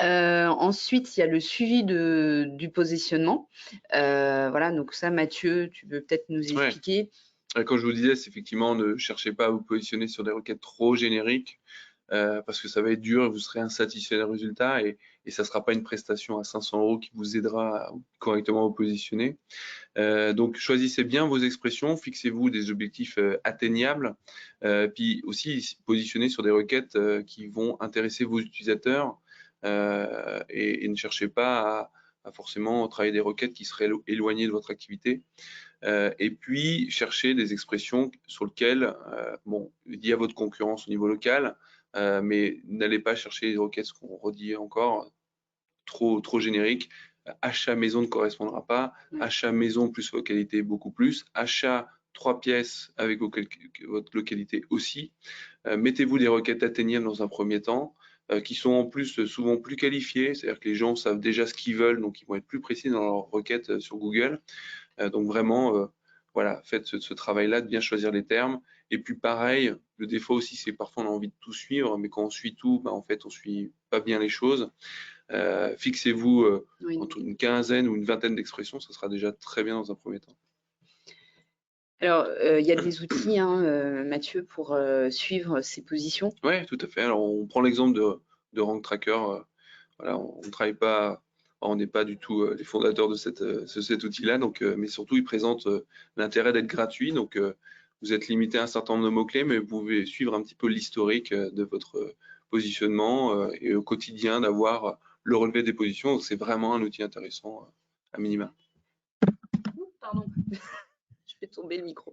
Ensuite, il y a le suivi du positionnement. Voilà, donc ça, Mathieu, tu peux peut-être nous expliquer. Comme je vous disais, c'est effectivement, ne cherchez pas à vous positionner sur des requêtes trop génériques parce que ça va être dur et vous serez insatisfait des résultats et ça ne sera pas une prestation à 500 € qui vous aidera à correctement vous positionner. Donc, choisissez bien vos expressions, fixez-vous des objectifs atteignables, puis aussi positionnez sur des requêtes qui vont intéresser vos utilisateurs et ne cherchez pas à forcément travailler des requêtes qui seraient éloignées de votre activité. Et puis, cherchez des expressions sur lesquelles, il y a votre concurrence au niveau local, mais n'allez pas chercher des requêtes, ce qu'on redit encore, trop génériques. Achat maison ne correspondra pas, achat maison plus localité beaucoup plus, achat 3 pièces avec votre localité aussi. Mettez-vous des requêtes atteignables dans un premier temps, qui sont en plus souvent plus qualifiées, c'est-à-dire que les gens savent déjà ce qu'ils veulent, donc ils vont être plus précis dans leurs requêtes sur Google. Donc vraiment, voilà, faites ce travail-là de bien choisir les termes. Et puis pareil, le défaut aussi, c'est parfois on a envie de tout suivre, mais quand on suit tout, en fait, on suit pas bien les choses. Fixez-vous entre une quinzaine ou une vingtaine d'expressions, ça sera déjà très bien dans un premier temps. Alors, il y a des outils, Mathieu, pour suivre ces positions. Oui, tout à fait. Alors, on prend l'exemple de Rank Tracker. Voilà, on ne travaille pas, on n'est pas du tout les fondateurs de cet outil-là, donc, mais surtout, il présente l'intérêt d'être gratuit. Donc, vous êtes limité à un certain nombre de mots-clés, mais vous pouvez suivre un petit peu l'historique de votre positionnement et au quotidien d'avoir le relevé des positions. Donc, c'est vraiment un outil intéressant à minima. Pardon. Je fais tomber le micro.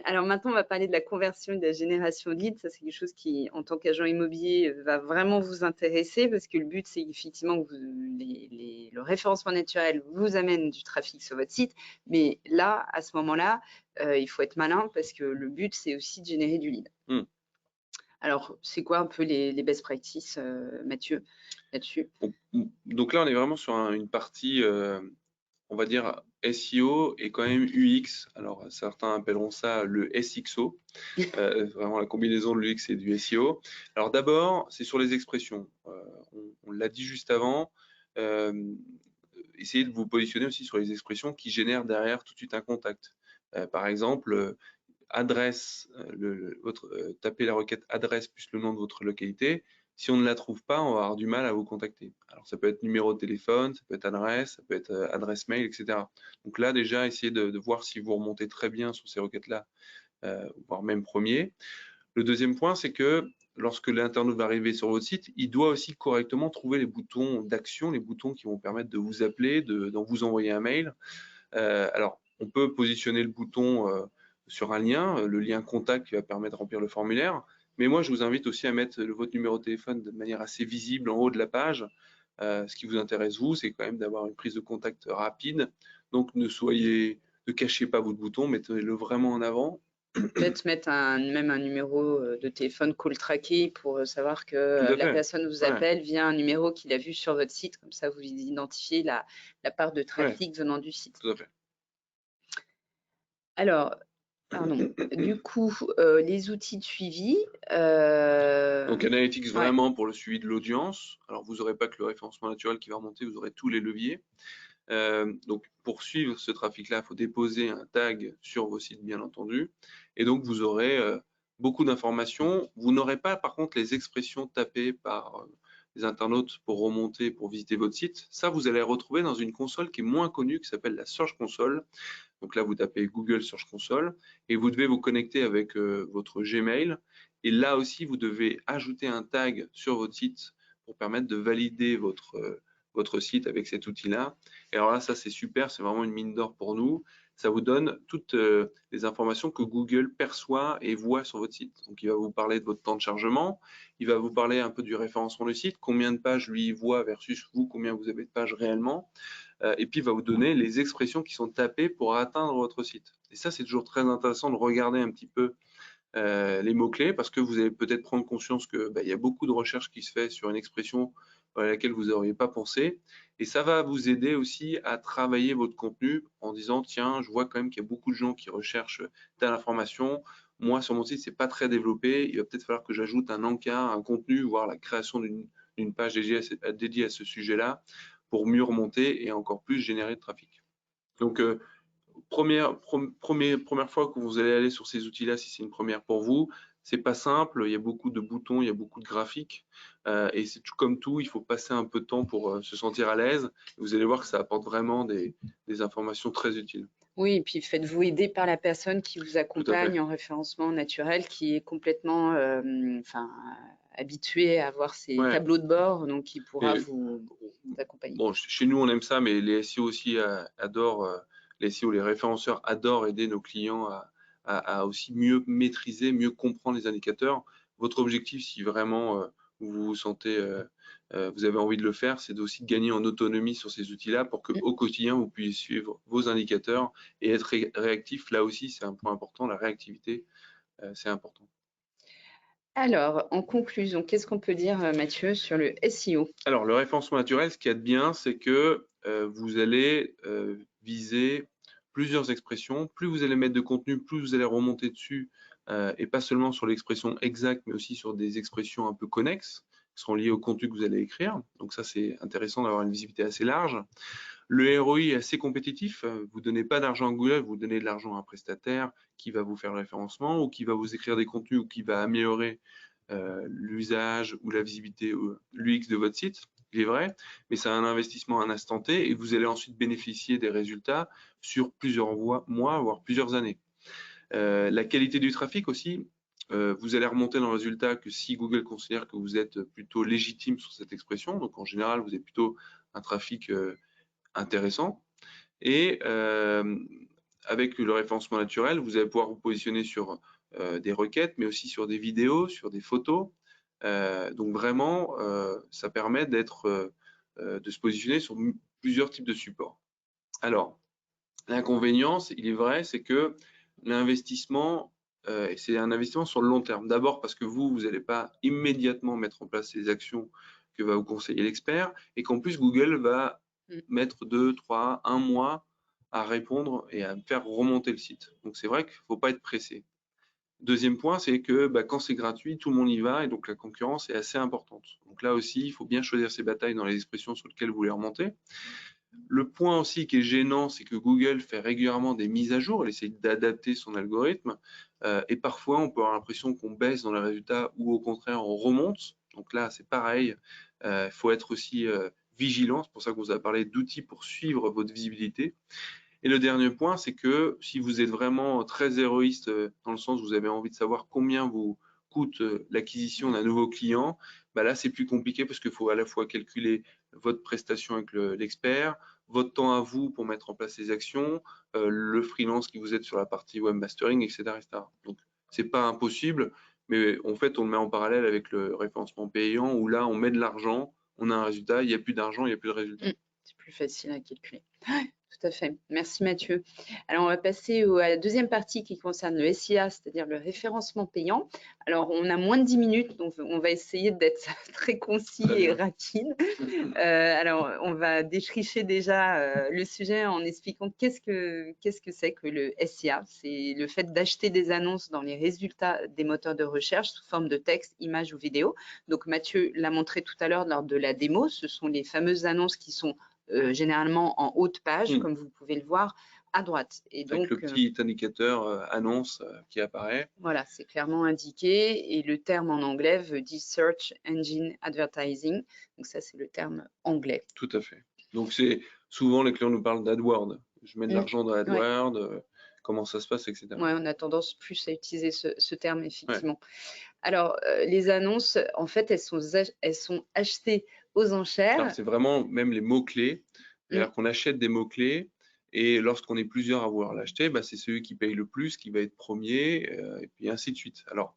Alors maintenant, on va parler de la conversion et de la génération de leads. Ça, c'est quelque chose qui, en tant qu'agent immobilier, va vraiment vous intéresser parce que le but, c'est effectivement que le référencement naturel vous amène du trafic sur votre site. Mais là, à ce moment-là, il faut être malin parce que le but, c'est aussi de générer du lead. Alors, c'est quoi un peu les best practices, Mathieu, là-dessus? Donc là, on est vraiment sur une partie, on va dire, SEO et quand même UX. Alors, certains appelleront ça le SXO, vraiment la combinaison de l'UX et du SEO. Alors d'abord, c'est sur les expressions. On l'a dit juste avant. Essayez de vous positionner aussi sur les expressions qui génèrent derrière tout de suite un contact. Par exemple, adresse, tapez la requête adresse plus le nom de votre localité. Si on ne la trouve pas, on va avoir du mal à vous contacter. Alors ça peut être numéro de téléphone, ça peut être adresse, ça peut être adresse mail, etc. Donc là déjà, essayez de voir si vous remontez très bien sur ces requêtes-là, voire même premier. Le deuxième point, c'est que lorsque l'internaute va arriver sur votre site, il doit aussi correctement trouver les boutons d'action, les boutons qui vont permettre de vous appeler, d'en vous envoyer un mail. Alors, on peut positionner le bouton sur un lien, le lien contact qui va permettre de remplir le formulaire. Mais moi, je vous invite aussi à mettre votre numéro de téléphone de manière assez visible en haut de la page. Ce qui vous intéresse, vous, c'est quand même d'avoir une prise de contact rapide. Donc, ne cachez pas votre bouton, mettez-le vraiment en avant. Peut-être mettre même un numéro de téléphone call tracké pour savoir que la personne vous appelle via un numéro qu'il a vu sur votre site. Comme ça, vous identifiez la part de trafic venant du site. Tout à fait. Alors, pardon. Du coup, les outils de suivi. Donc, Analytics vraiment pour le suivi de l'audience. Alors, vous n'aurez pas que le référencement naturel qui va remonter, vous aurez tous les leviers. Donc, pour suivre ce trafic-là, il faut déposer un tag sur vos sites, bien entendu. Et donc, vous aurez beaucoup d'informations. Vous n'aurez pas, par contre, les expressions tapées par les internautes pour remonter, pour visiter votre site. Ça, vous allez retrouver dans une console qui est moins connue, qui s'appelle la Search Console. Donc là, vous tapez Google Search Console et vous devez vous connecter avec votre Gmail. Et là aussi, vous devez ajouter un tag sur votre site pour permettre de valider votre site avec cet outil-là. Et alors là, ça c'est super, c'est vraiment une mine d'or pour nous. Ça vous donne toutes les informations que Google perçoit et voit sur votre site. Donc il va vous parler de votre temps de chargement, il va vous parler un peu du référencement du site, combien de pages lui voit versus vous, combien vous avez de pages réellement. Et puis il va vous donner les expressions qui sont tapées pour atteindre votre site. Et ça, c'est toujours très intéressant de regarder un petit peu les mots-clés parce que vous allez peut-être prendre conscience que y a beaucoup de recherches qui se fait sur une expression à laquelle vous n'auriez pas pensé. Et ça va vous aider aussi à travailler votre contenu en disant tiens, je vois quand même qu'il y a beaucoup de gens qui recherchent telle information. Moi, sur mon site, c'est pas très développé. Il va peut-être falloir que j'ajoute un encart, un contenu, voire la création d'une page dédiée à ce sujet-là pour mieux remonter et encore plus générer de trafic. Donc, première fois que vous allez aller sur ces outils-là, si c'est une première pour vous, c'est pas simple, il y a beaucoup de boutons, il y a beaucoup de graphiques, et c'est comme tout, il faut passer un peu de temps pour se sentir à l'aise. Vous allez voir que ça apporte vraiment des informations très utiles. Oui, et puis faites-vous aider par la personne qui vous Tout à fait. accompagne en référencement naturel, qui est complètement habitué à voir ses Ouais. tableaux de bord, donc qui pourra Et, vous accompagner. bon, chez nous, on aime ça, mais les SEO aussi adorent, les SEO, les référenceurs adorent aider nos clients à aussi mieux maîtriser, mieux comprendre les indicateurs. Votre objectif, si vraiment vous vous sentez, vous avez envie de le faire, c'est aussi de gagner en autonomie sur ces outils-là pour que au quotidien, vous puissiez suivre vos indicateurs et être réactif. Là aussi, c'est un point important, la réactivité, c'est important. Alors, en conclusion, qu'est-ce qu'on peut dire, Mathieu, sur le SEO? Alors, le référencement naturel, ce qu'il y a de bien, c'est que vous allez viser plusieurs expressions. Plus vous allez mettre de contenu, plus vous allez remonter dessus, et pas seulement sur l'expression exacte, mais aussi sur des expressions un peu connexes, qui seront liées au contenu que vous allez écrire. Donc ça, c'est intéressant d'avoir une visibilité assez large. Le ROI est assez compétitif. Vous ne donnez pas d'argent à Google, vous donnez de l'argent à un prestataire qui va vous faire le référencement ou qui va vous écrire des contenus ou qui va améliorer l'usage ou la visibilité l'UX de votre site, il est vrai, mais c'est un investissement à un instant T et vous allez ensuite bénéficier des résultats sur plusieurs mois, voire plusieurs années. La qualité du trafic aussi, vous allez remonter dans le résultat que si Google considère que vous êtes plutôt légitime sur cette expression, donc en général, vous avez plutôt un trafic intéressant. Et avec le référencement naturel, vous allez pouvoir vous positionner sur des requêtes, mais aussi sur des vidéos, sur des photos. Donc vraiment, ça permet de se positionner sur plusieurs types de supports. Alors, l'inconvénient, il est vrai, c'est que l'investissement, c'est un investissement sur le long terme. D'abord parce que vous n'allez pas immédiatement mettre en place les actions que va vous conseiller l'expert, et qu'en plus, Google va mettre 2, 3, 1 mois à répondre et à faire remonter le site. Donc c'est vrai qu'il ne faut pas être pressé. Deuxième point, c'est que quand c'est gratuit, tout le monde y va et donc la concurrence est assez importante. Donc là aussi, il faut bien choisir ses batailles dans les expressions sur lesquelles vous voulez remonter. Le point aussi qui est gênant, c'est que Google fait régulièrement des mises à jour, il essaie d'adapter son algorithme et parfois on peut avoir l'impression qu'on baisse dans les résultats ou au contraire on remonte. Donc là, c'est pareil, il faut être aussi vigilant, c'est pour ça qu'on vous a parlé d'outils pour suivre votre visibilité. Et le dernier point, c'est que si vous êtes vraiment très héroïste, dans le sens où vous avez envie de savoir combien vous coûte l'acquisition d'un nouveau client, là c'est plus compliqué parce qu'il faut à la fois calculer votre prestation avec l'expert, votre temps à vous pour mettre en place les actions, le freelance qui vous aide sur la partie webmastering, etc., etc. Donc c'est pas impossible, mais en fait on le met en parallèle avec le référencement payant où là on met de l'argent, on a un résultat, il n'y a plus d'argent, il n'y a plus de résultat. C'est plus facile à calculer. Tout à fait. Merci Mathieu. Alors, on va passer à la deuxième partie qui concerne le SIA, c'est-à-dire le référencement payant. Alors, on a moins de 10 minutes, donc on va essayer d'être très concis et rapide. Alors, on va défricher déjà le sujet en expliquant qu'est-ce que c'est que le SIA. C'est le fait d'acheter des annonces dans les résultats des moteurs de recherche sous forme de texte, images ou vidéo. Donc, Mathieu l'a montré tout à l'heure lors de la démo. Ce sont les fameuses annonces qui sont généralement en haut de page, comme vous pouvez le voir, à droite. Et Avec donc, le petit indicateur annonce qui apparaît. voilà, c'est clairement indiqué. Et le terme en anglais veut dire Search Engine Advertising. Donc ça, c'est le terme anglais. Tout à fait. Donc c'est souvent les clients nous parlent d'AdWords. Je mets de l'argent dans Ouais. AdWords, comment ça se passe, etc. Ouais, on a tendance plus à utiliser ce terme, Ouais. effectivement. Alors, les annonces, en fait, elles sont achetées aux Alors enchères. c'est vraiment même les mots-clés. Mm. C'est-à-dire qu'on achète des mots-clés et lorsqu'on est plusieurs à vouloir l'acheter, bah, c'est celui qui paye le plus qui va être premier, et puis ainsi de suite. Alors,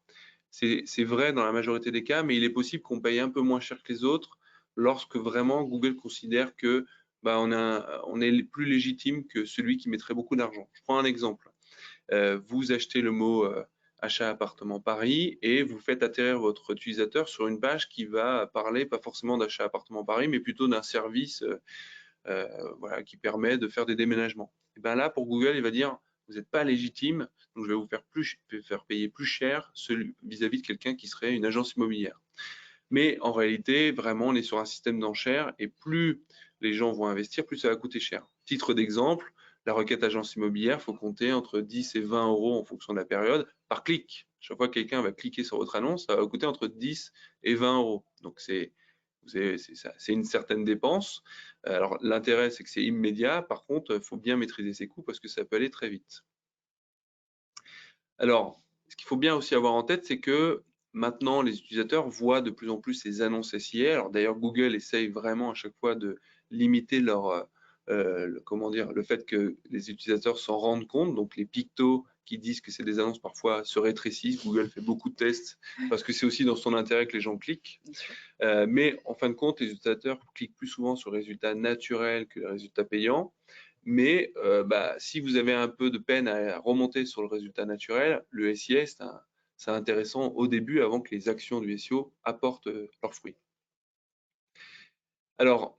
c'est vrai dans la majorité des cas, mais il est possible qu'on paye un peu moins cher que les autres lorsque vraiment Google considère que bah, on est plus légitime que celui qui mettrait beaucoup d'argent. Je prends un exemple. Vous achetez le mot achat appartement Paris et vous faites atterrir votre utilisateur sur une page qui va parler pas forcément d'achat appartement Paris, mais plutôt d'un service voilà, qui permet de faire des déménagements. Et ben là, pour Google, il va dire vous n'êtes pas légitime, donc je vais vous faire payer plus cher vis-à-vis de quelqu'un qui serait une agence immobilière. Mais en réalité, vraiment, on est sur un système d'enchères et plus les gens vont investir, plus ça va coûter cher. Titre d'exemple, la requête agence immobilière, il faut compter entre 10 et 20 euros en fonction de la période par clic. Chaque fois que quelqu'un va cliquer sur votre annonce, ça va coûter entre 10 et 20 euros. Donc c'est une certaine dépense. Alors l'intérêt, c'est que c'est immédiat. Par contre, il faut bien maîtriser ses coûts parce que ça peut aller très vite. Alors, ce qu'il faut bien aussi avoir en tête, c'est que maintenant, les utilisateurs voient de plus en plus ces annonces SIA. Alors d'ailleurs, Google essaye vraiment à chaque fois de limiter comment dire, le fait que les utilisateurs s'en rendent compte. Donc les pictos qui disent que c'est des annonces parfois se rétrécissent. Google fait beaucoup de tests parce que c'est aussi dans son intérêt que les gens cliquent. Mais en fin de compte, les utilisateurs cliquent plus souvent sur les résultats naturels que les résultats payants. Mais bah, si vous avez un peu de peine à remonter sur le résultat naturel, le SIA, c'est intéressant au début avant que les actions du SEO apportent leurs fruits. Alors,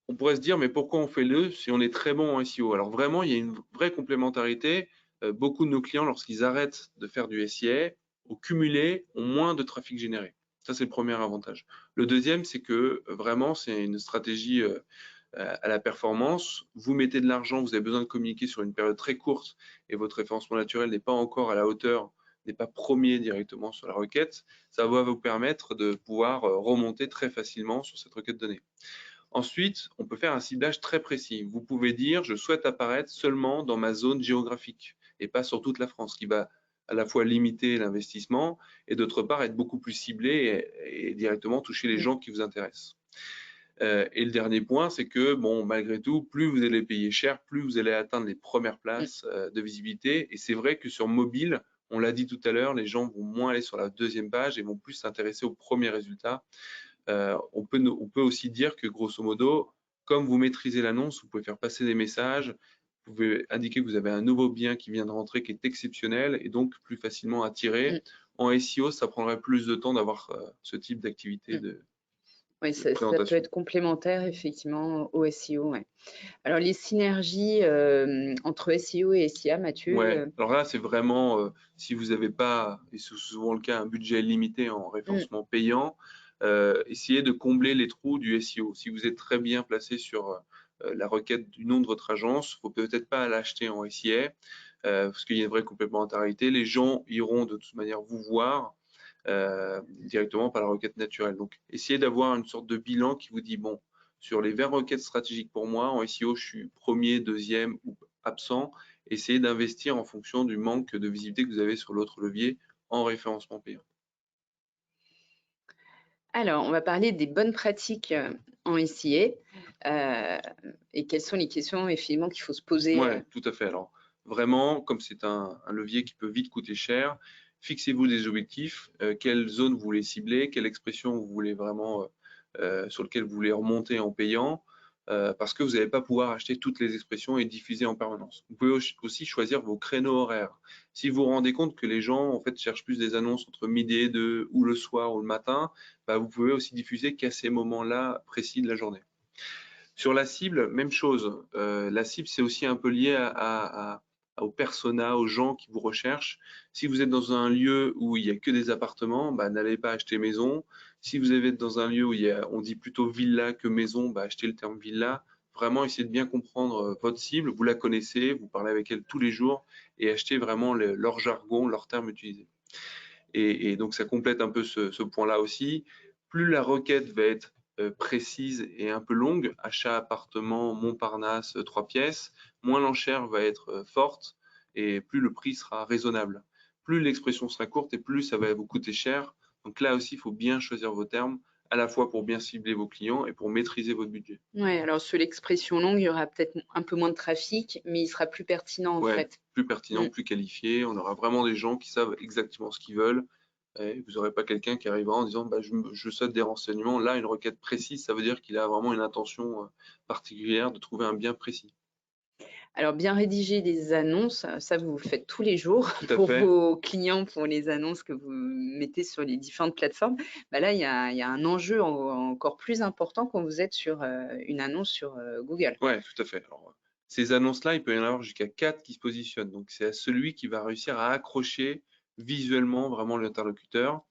on pourrait se dire, mais pourquoi on fait le si on est très bon en SEO? Alors vraiment, il y a une vraie complémentarité. Beaucoup de nos clients, lorsqu'ils arrêtent de faire du SIA, au cumulé, ont moins de trafic généré. Ça, c'est le premier avantage. Le deuxième, c'est que vraiment, c'est une stratégie à la performance. Vous mettez de l'argent, vous avez besoin de communiquer sur une période très courte et votre référencement naturel n'est pas encore à la hauteur, n'est pas premier directement sur la requête. Ça va vous permettre de pouvoir remonter très facilement sur cette requête donnée. Ensuite, on peut faire un ciblage très précis. Vous pouvez dire, je souhaite apparaître seulement dans ma zone géographique et pas sur toute la France, qui va à la fois limiter l'investissement et d'autre part être beaucoup plus ciblé et directement toucher les gens qui vous intéressent. Et le dernier point, c'est que, bon, malgré tout, plus vous allez payer cher, plus vous allez atteindre les premières places de visibilité. Et c'est vrai que sur mobile, on l'a dit tout à l'heure, les gens vont moins aller sur la deuxième page et vont plus s'intéresser aux premiers résultats. On peut aussi dire que, grosso modo, comme vous maîtrisez l'annonce, vous pouvez faire passer des messages, vous pouvez indiquer que vous avez un nouveau bien qui vient de rentrer, qui est exceptionnel et donc plus facilement attiré. En SEO, ça prendrait plus de temps d'avoir ce type d'activité Oui, ça peut présentation. être complémentaire, effectivement, au SEO. Ouais. Alors, les synergies entre SEO et SIA, Mathieu? Ouais, alors là, c'est vraiment, si vous n'avez pas, et c'est souvent le cas, un budget limité en référencement payant, essayez de combler les trous du SEO. Si vous êtes très bien placé sur la requête du nom de votre agence, il ne faut peut-être pas l'acheter en SIA, parce qu'il y a une vraie complémentarité. Les gens iront de toute manière vous voir directement par la requête naturelle. Donc, essayez d'avoir une sorte de bilan qui vous dit, bon, sur les 20 requêtes stratégiques pour moi, en SEO, je suis premier, deuxième ou absent. Essayez d'investir en fonction du manque de visibilité que vous avez sur l'autre levier en référencement payant. Alors, on va parler des bonnes pratiques en SIA et quelles sont les questions, effectivement, qu'il faut se poser. Oui, tout à fait. Alors, vraiment, comme c'est un levier qui peut vite coûter cher, fixez-vous des objectifs. Quelle zone vous voulez cibler, quelle expression vous voulez vraiment, sur lequel vous voulez remonter en payant, parce que vous n'allez pas pouvoir acheter toutes les expressions et diffuser en permanence. Vous pouvez aussi choisir vos créneaux horaires. Si vous vous rendez compte que les gens, en fait, cherchent plus des annonces entre midi et 2 ou le soir ou le matin, bah, vous pouvez aussi diffuser qu'à ces moments-là précis de la journée. Sur la cible, même chose. La cible, c'est aussi un peu lié aux personas, aux gens qui vous recherchent. Si vous êtes dans un lieu où il n'y a que des appartements, bah, n'allez pas acheter maison. Si vous êtes dans un lieu où on dit plutôt villa que maison, bah, achetez le terme villa. vraiment essayer de bien comprendre votre cible, vous la connaissez, vous parlez avec elle tous les jours et achetez vraiment leur jargon, leurs termes utilisés. Et donc ça complète un peu ce point-là aussi. Plus la requête va être précise et un peu longue, achat appartement Montparnasse 3 pièces, moins l'enchère va être forte et plus le prix sera raisonnable. Plus l'expression sera courte et plus ça va vous coûter cher. Donc là aussi, il faut bien choisir vos termes, à la fois pour bien cibler vos clients et pour maîtriser votre budget. Ouais, alors sur l'expression longue, il y aura peut-être un peu moins de trafic, mais il sera plus pertinent en Ouais, fait. plus pertinent, Mm. plus qualifié. On aura vraiment des gens qui savent exactement ce qu'ils veulent. Et vous n'aurez pas quelqu'un qui arrivera en disant bah, je souhaite des renseignements. Là, une requête précise, ça veut dire qu'il a vraiment une intention particulière de trouver un bien précis. Alors bien rédiger des annonces, ça vous faites tous les jours Tout à pour fait. vos clients, pour les annonces que vous mettez sur les différentes plateformes. Bah là, il y a un enjeu encore plus important quand vous êtes sur une annonce sur Google. Ouais, tout à fait. Alors, ces annonces-là, il peut y en avoir jusqu'à 4 qui se positionnent. Donc, c'est à celui qui va réussir à accrocher visuellement vraiment l'interlocuteur.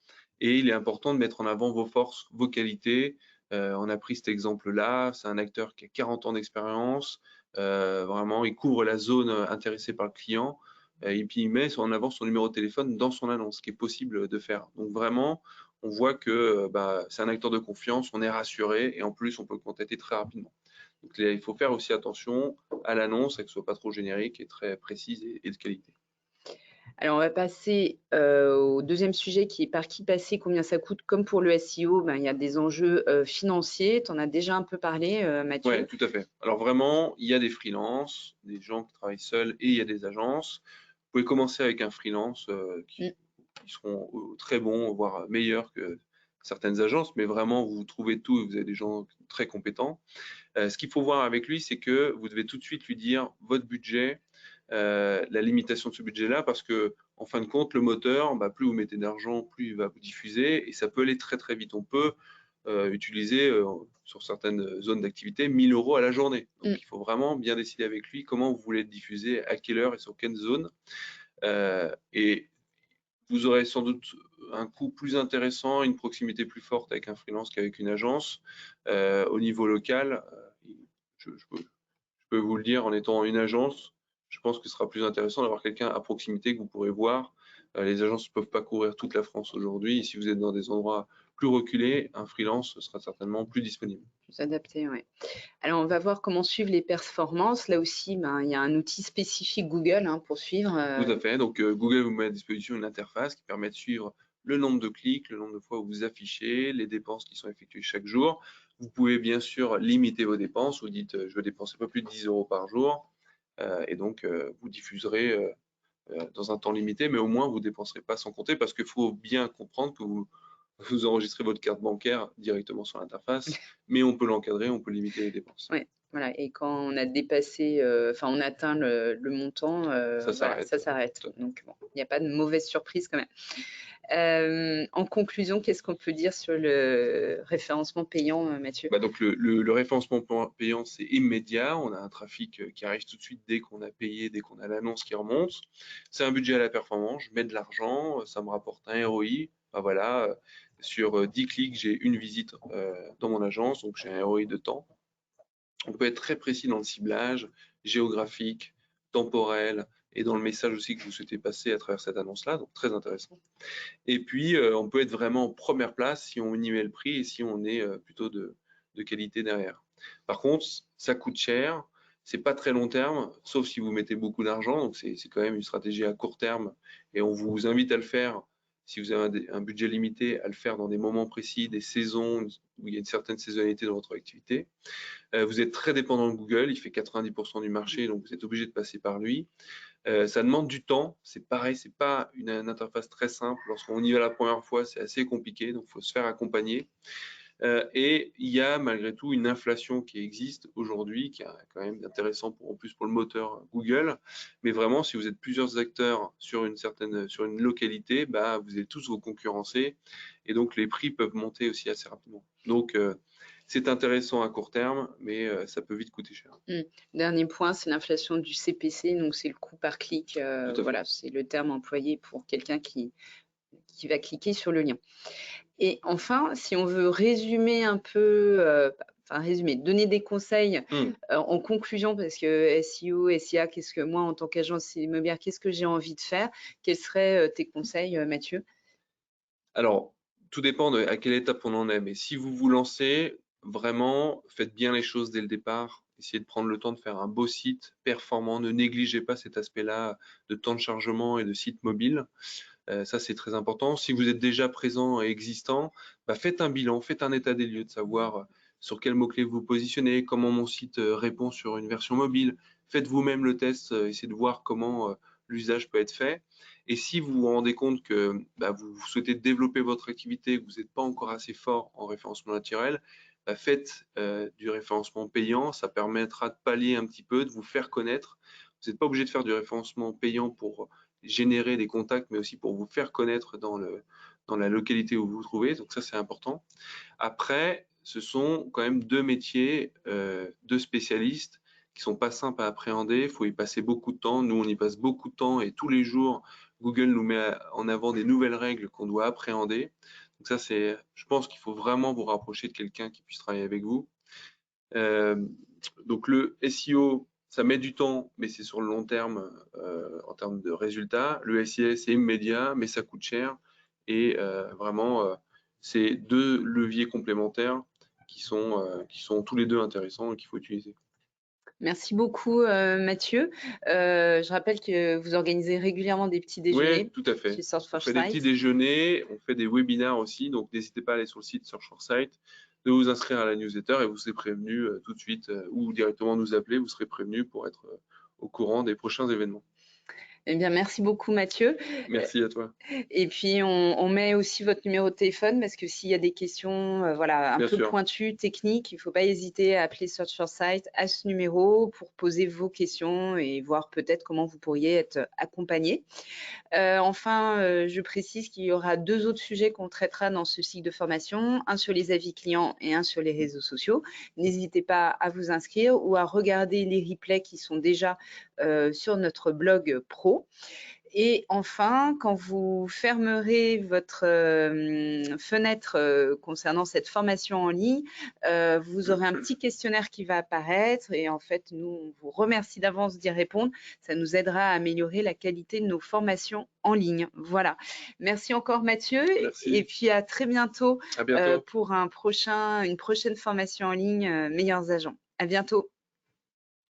Et il est important de mettre en avant vos forces, vos qualités. On a pris cet exemple-là. C'est un acteur qui a 40 ans d'expérience. Vraiment, il couvre la zone intéressée par le client. Et puis, il met en avant son numéro de téléphone dans son annonce, ce qui est possible de faire. Donc, vraiment, on voit que bah, c'est un acteur de confiance, on est rassuré et en plus, on peut le contacter très rapidement. Donc il faut faire aussi attention à l'annonce, qu'elle ne soit pas trop générique et très précise et de qualité. Alors on va passer au deuxième sujet qui est par qui passer, combien ça coûte. Comme pour le SEO, ben, il y a des enjeux financiers. Tu en as déjà un peu parlé, Ouais, Mathieu. tout à fait. Alors vraiment, il y a des freelances, des gens qui travaillent seuls et il y a des agences. Vous pouvez commencer avec un freelance Mm. qui seront très bons, voire meilleurs que certaines agences, mais vraiment, vous trouvez tout et vous avez des gens très compétents. Ce qu'il faut voir avec lui, c'est que vous devez tout de suite lui dire votre budget, la limitation de ce budget-là, parce que en fin de compte, le moteur, bah, plus vous mettez d'argent, plus il va vous diffuser, et ça peut aller très très vite. On peut utiliser sur certaines zones d'activité 1000 € à la journée. Donc Mm. il faut vraiment bien décider avec lui comment vous voulez le diffuser, à quelle heure et sur quelle zone. Et vous aurez sans doute un coût plus intéressant, une proximité plus forte avec un freelance qu'avec une agence. Au niveau local, je peux vous le dire, en étant une agence, je pense que ce sera plus intéressant d'avoir quelqu'un à proximité que vous pourrez voir. Les agences ne peuvent pas couvrir toute la France aujourd'hui. Si vous êtes dans des endroits plus reculés, un freelance sera certainement plus disponible. Plus adapté, ouais. Alors on va voir comment suivre les performances. Là aussi, ben, il y a un outil spécifique Google hein, pour suivre. Tout à fait. Donc, Google vous met à disposition une interface qui permet de suivre le nombre de clics, le nombre de fois où vous affichez, les dépenses qui sont effectuées chaque jour. Vous pouvez bien sûr limiter vos dépenses. Vous dites, je veux dépenser pas plus de 10 € par jour. Et donc, vous diffuserez dans un temps limité, mais au moins, vous ne dépenserez pas sans compter parce qu'il faut bien comprendre que vous enregistrez votre carte bancaire directement sur l'interface, mais on peut l'encadrer, on peut limiter les dépenses. Ouais, voilà. Et quand on a dépassé, enfin on atteint le montant, Ça voilà, ça s'arrête. s'arrête. Donc bon, il n'y a pas de mauvaise surprise quand même. En conclusion, qu'est-ce qu'on peut dire sur le référencement payant, Mathieu? Bah donc le référencement payant, c'est immédiat. On a un trafic qui arrive tout de suite dès qu'on a payé, dès qu'on a l'annonce qui remonte. C'est un budget à la performance. Je mets de l'argent, ça me rapporte un ROI. Bah voilà, sur 10 clics, j'ai une visite dans mon agence, donc j'ai un ROI de temps. On peut être très précis dans le ciblage, géographique, temporel, et dans le message aussi que vous souhaitez passer à travers cette annonce-là, donc très intéressant. Et puis, on peut être vraiment en première place si on y met le prix et si on est plutôt de qualité derrière. Par contre, ça coûte cher, c'est pas très long terme, sauf si vous mettez beaucoup d'argent, donc c'est quand même une stratégie à court terme, et on vous invite à le faire si vous avez un budget limité, à le faire dans des moments précis, des saisons où il y a une certaine saisonnalité dans votre activité. Vous êtes très dépendant de Google, il fait 90% du marché, donc vous êtes obligé de passer par lui. Ça demande du temps, c'est pareil, c'est pas une interface très simple. Lorsqu'on y va la première fois, c'est assez compliqué, donc il faut se faire accompagner. Et il y a malgré tout une inflation qui existe aujourd'hui, qui est quand même intéressant en plus pour le moteur Google. Mais vraiment, si vous êtes plusieurs acteurs sur une localité, bah, vous allez tous vous concurrencer, et donc les prix peuvent monter aussi assez rapidement. Donc c'est intéressant à court terme, mais ça peut vite coûter cher. Dernier point, c'est l'inflation du CPC, donc c'est le coût par clic. Tout à fait. Voilà, c'est le terme employé pour quelqu'un qui va cliquer sur le lien. Et enfin, si on veut résumer un peu, enfin résumé, donner des conseils Mmh. en conclusion, parce que SEO, SIA, qu'est-ce que moi, en tant qu'agence immobilière, qu'est-ce que j'ai envie de faire? Quels seraient tes conseils, Mathieu? Alors, tout dépend de à quelle étape on en est, mais si vous vous lancez, vraiment, faites bien les choses dès le départ. Essayez de prendre le temps de faire un beau site performant. Ne négligez pas cet aspect-là de temps de chargement et de site mobile. Ça, c'est très important. Si vous êtes déjà présent et existant, bah, faites un bilan, faites un état des lieux de savoir sur quels mots-clés vous positionnez, comment mon site répond sur une version mobile. Faites vous-même le test, essayez de voir comment l'usage peut être fait. Et si vous vous rendez compte que bah, vous souhaitez développer votre activité, que vous n'êtes pas encore assez fort en référencement naturel, bah, faites du référencement payant. Ça permettra de pallier un petit peu, de vous faire connaître. Vous n'êtes pas obligé de faire du référencement payant pour générer des contacts, mais aussi pour vous faire connaître dans la localité où vous vous trouvez. Donc ça, c'est important. Après, ce sont quand même deux métiers, deux spécialistes qui sont pas simples à appréhender. Il faut y passer beaucoup de temps. Nous, on y passe beaucoup de temps et tous les jours, Google nous met en avant des nouvelles règles qu'on doit appréhender. Donc ça, je pense qu'il faut vraiment vous rapprocher de quelqu'un qui puisse travailler avec vous. Euh, donc le SEO, ça met du temps, mais c'est sur le long terme en termes de résultats. Le SIA, c'est immédiat, mais ça coûte cher. Et vraiment, c'est deux leviers complémentaires qui sont tous les deux intéressants et qu'il faut utiliser. Merci beaucoup, Mathieu. Je rappelle que vous organisez régulièrement des petits Oui, déjeuners tout à chez fait. Search On for fait des petits Site. déjeuners, on fait des webinaires aussi, donc n'hésitez pas à aller sur le site Search for Site, de vous inscrire à la newsletter et vous serez prévenu tout de suite ou directement nous appeler, vous serez prévenu pour être au courant des prochains événements. Eh bien, merci beaucoup, Mathieu. Merci à toi. Et puis, on met aussi votre numéro de téléphone parce que s'il y a des questions voilà, un Bien peu sûr. pointues, techniques, il ne faut pas hésiter à appeler Search for Site à ce numéro pour poser vos questions et voir peut-être comment vous pourriez être accompagné. Enfin, je précise qu'il y aura 2 autres sujets qu'on traitera dans ce cycle de formation, un sur les avis clients et un sur les réseaux sociaux. N'hésitez pas à vous inscrire ou à regarder les replays qui sont déjà sur notre blog pro. Et enfin, quand vous fermerez votre fenêtre concernant cette formation en ligne, vous aurez un petit questionnaire qui va apparaître et en fait, nous, on vous remercie d'avance d'y répondre. Ça nous aidera à améliorer la qualité de nos formations en ligne. Voilà. Merci encore Mathieu et Merci. puis à très bientôt À bientôt. pour une prochaine formation en ligne Meilleurs agents. À bientôt.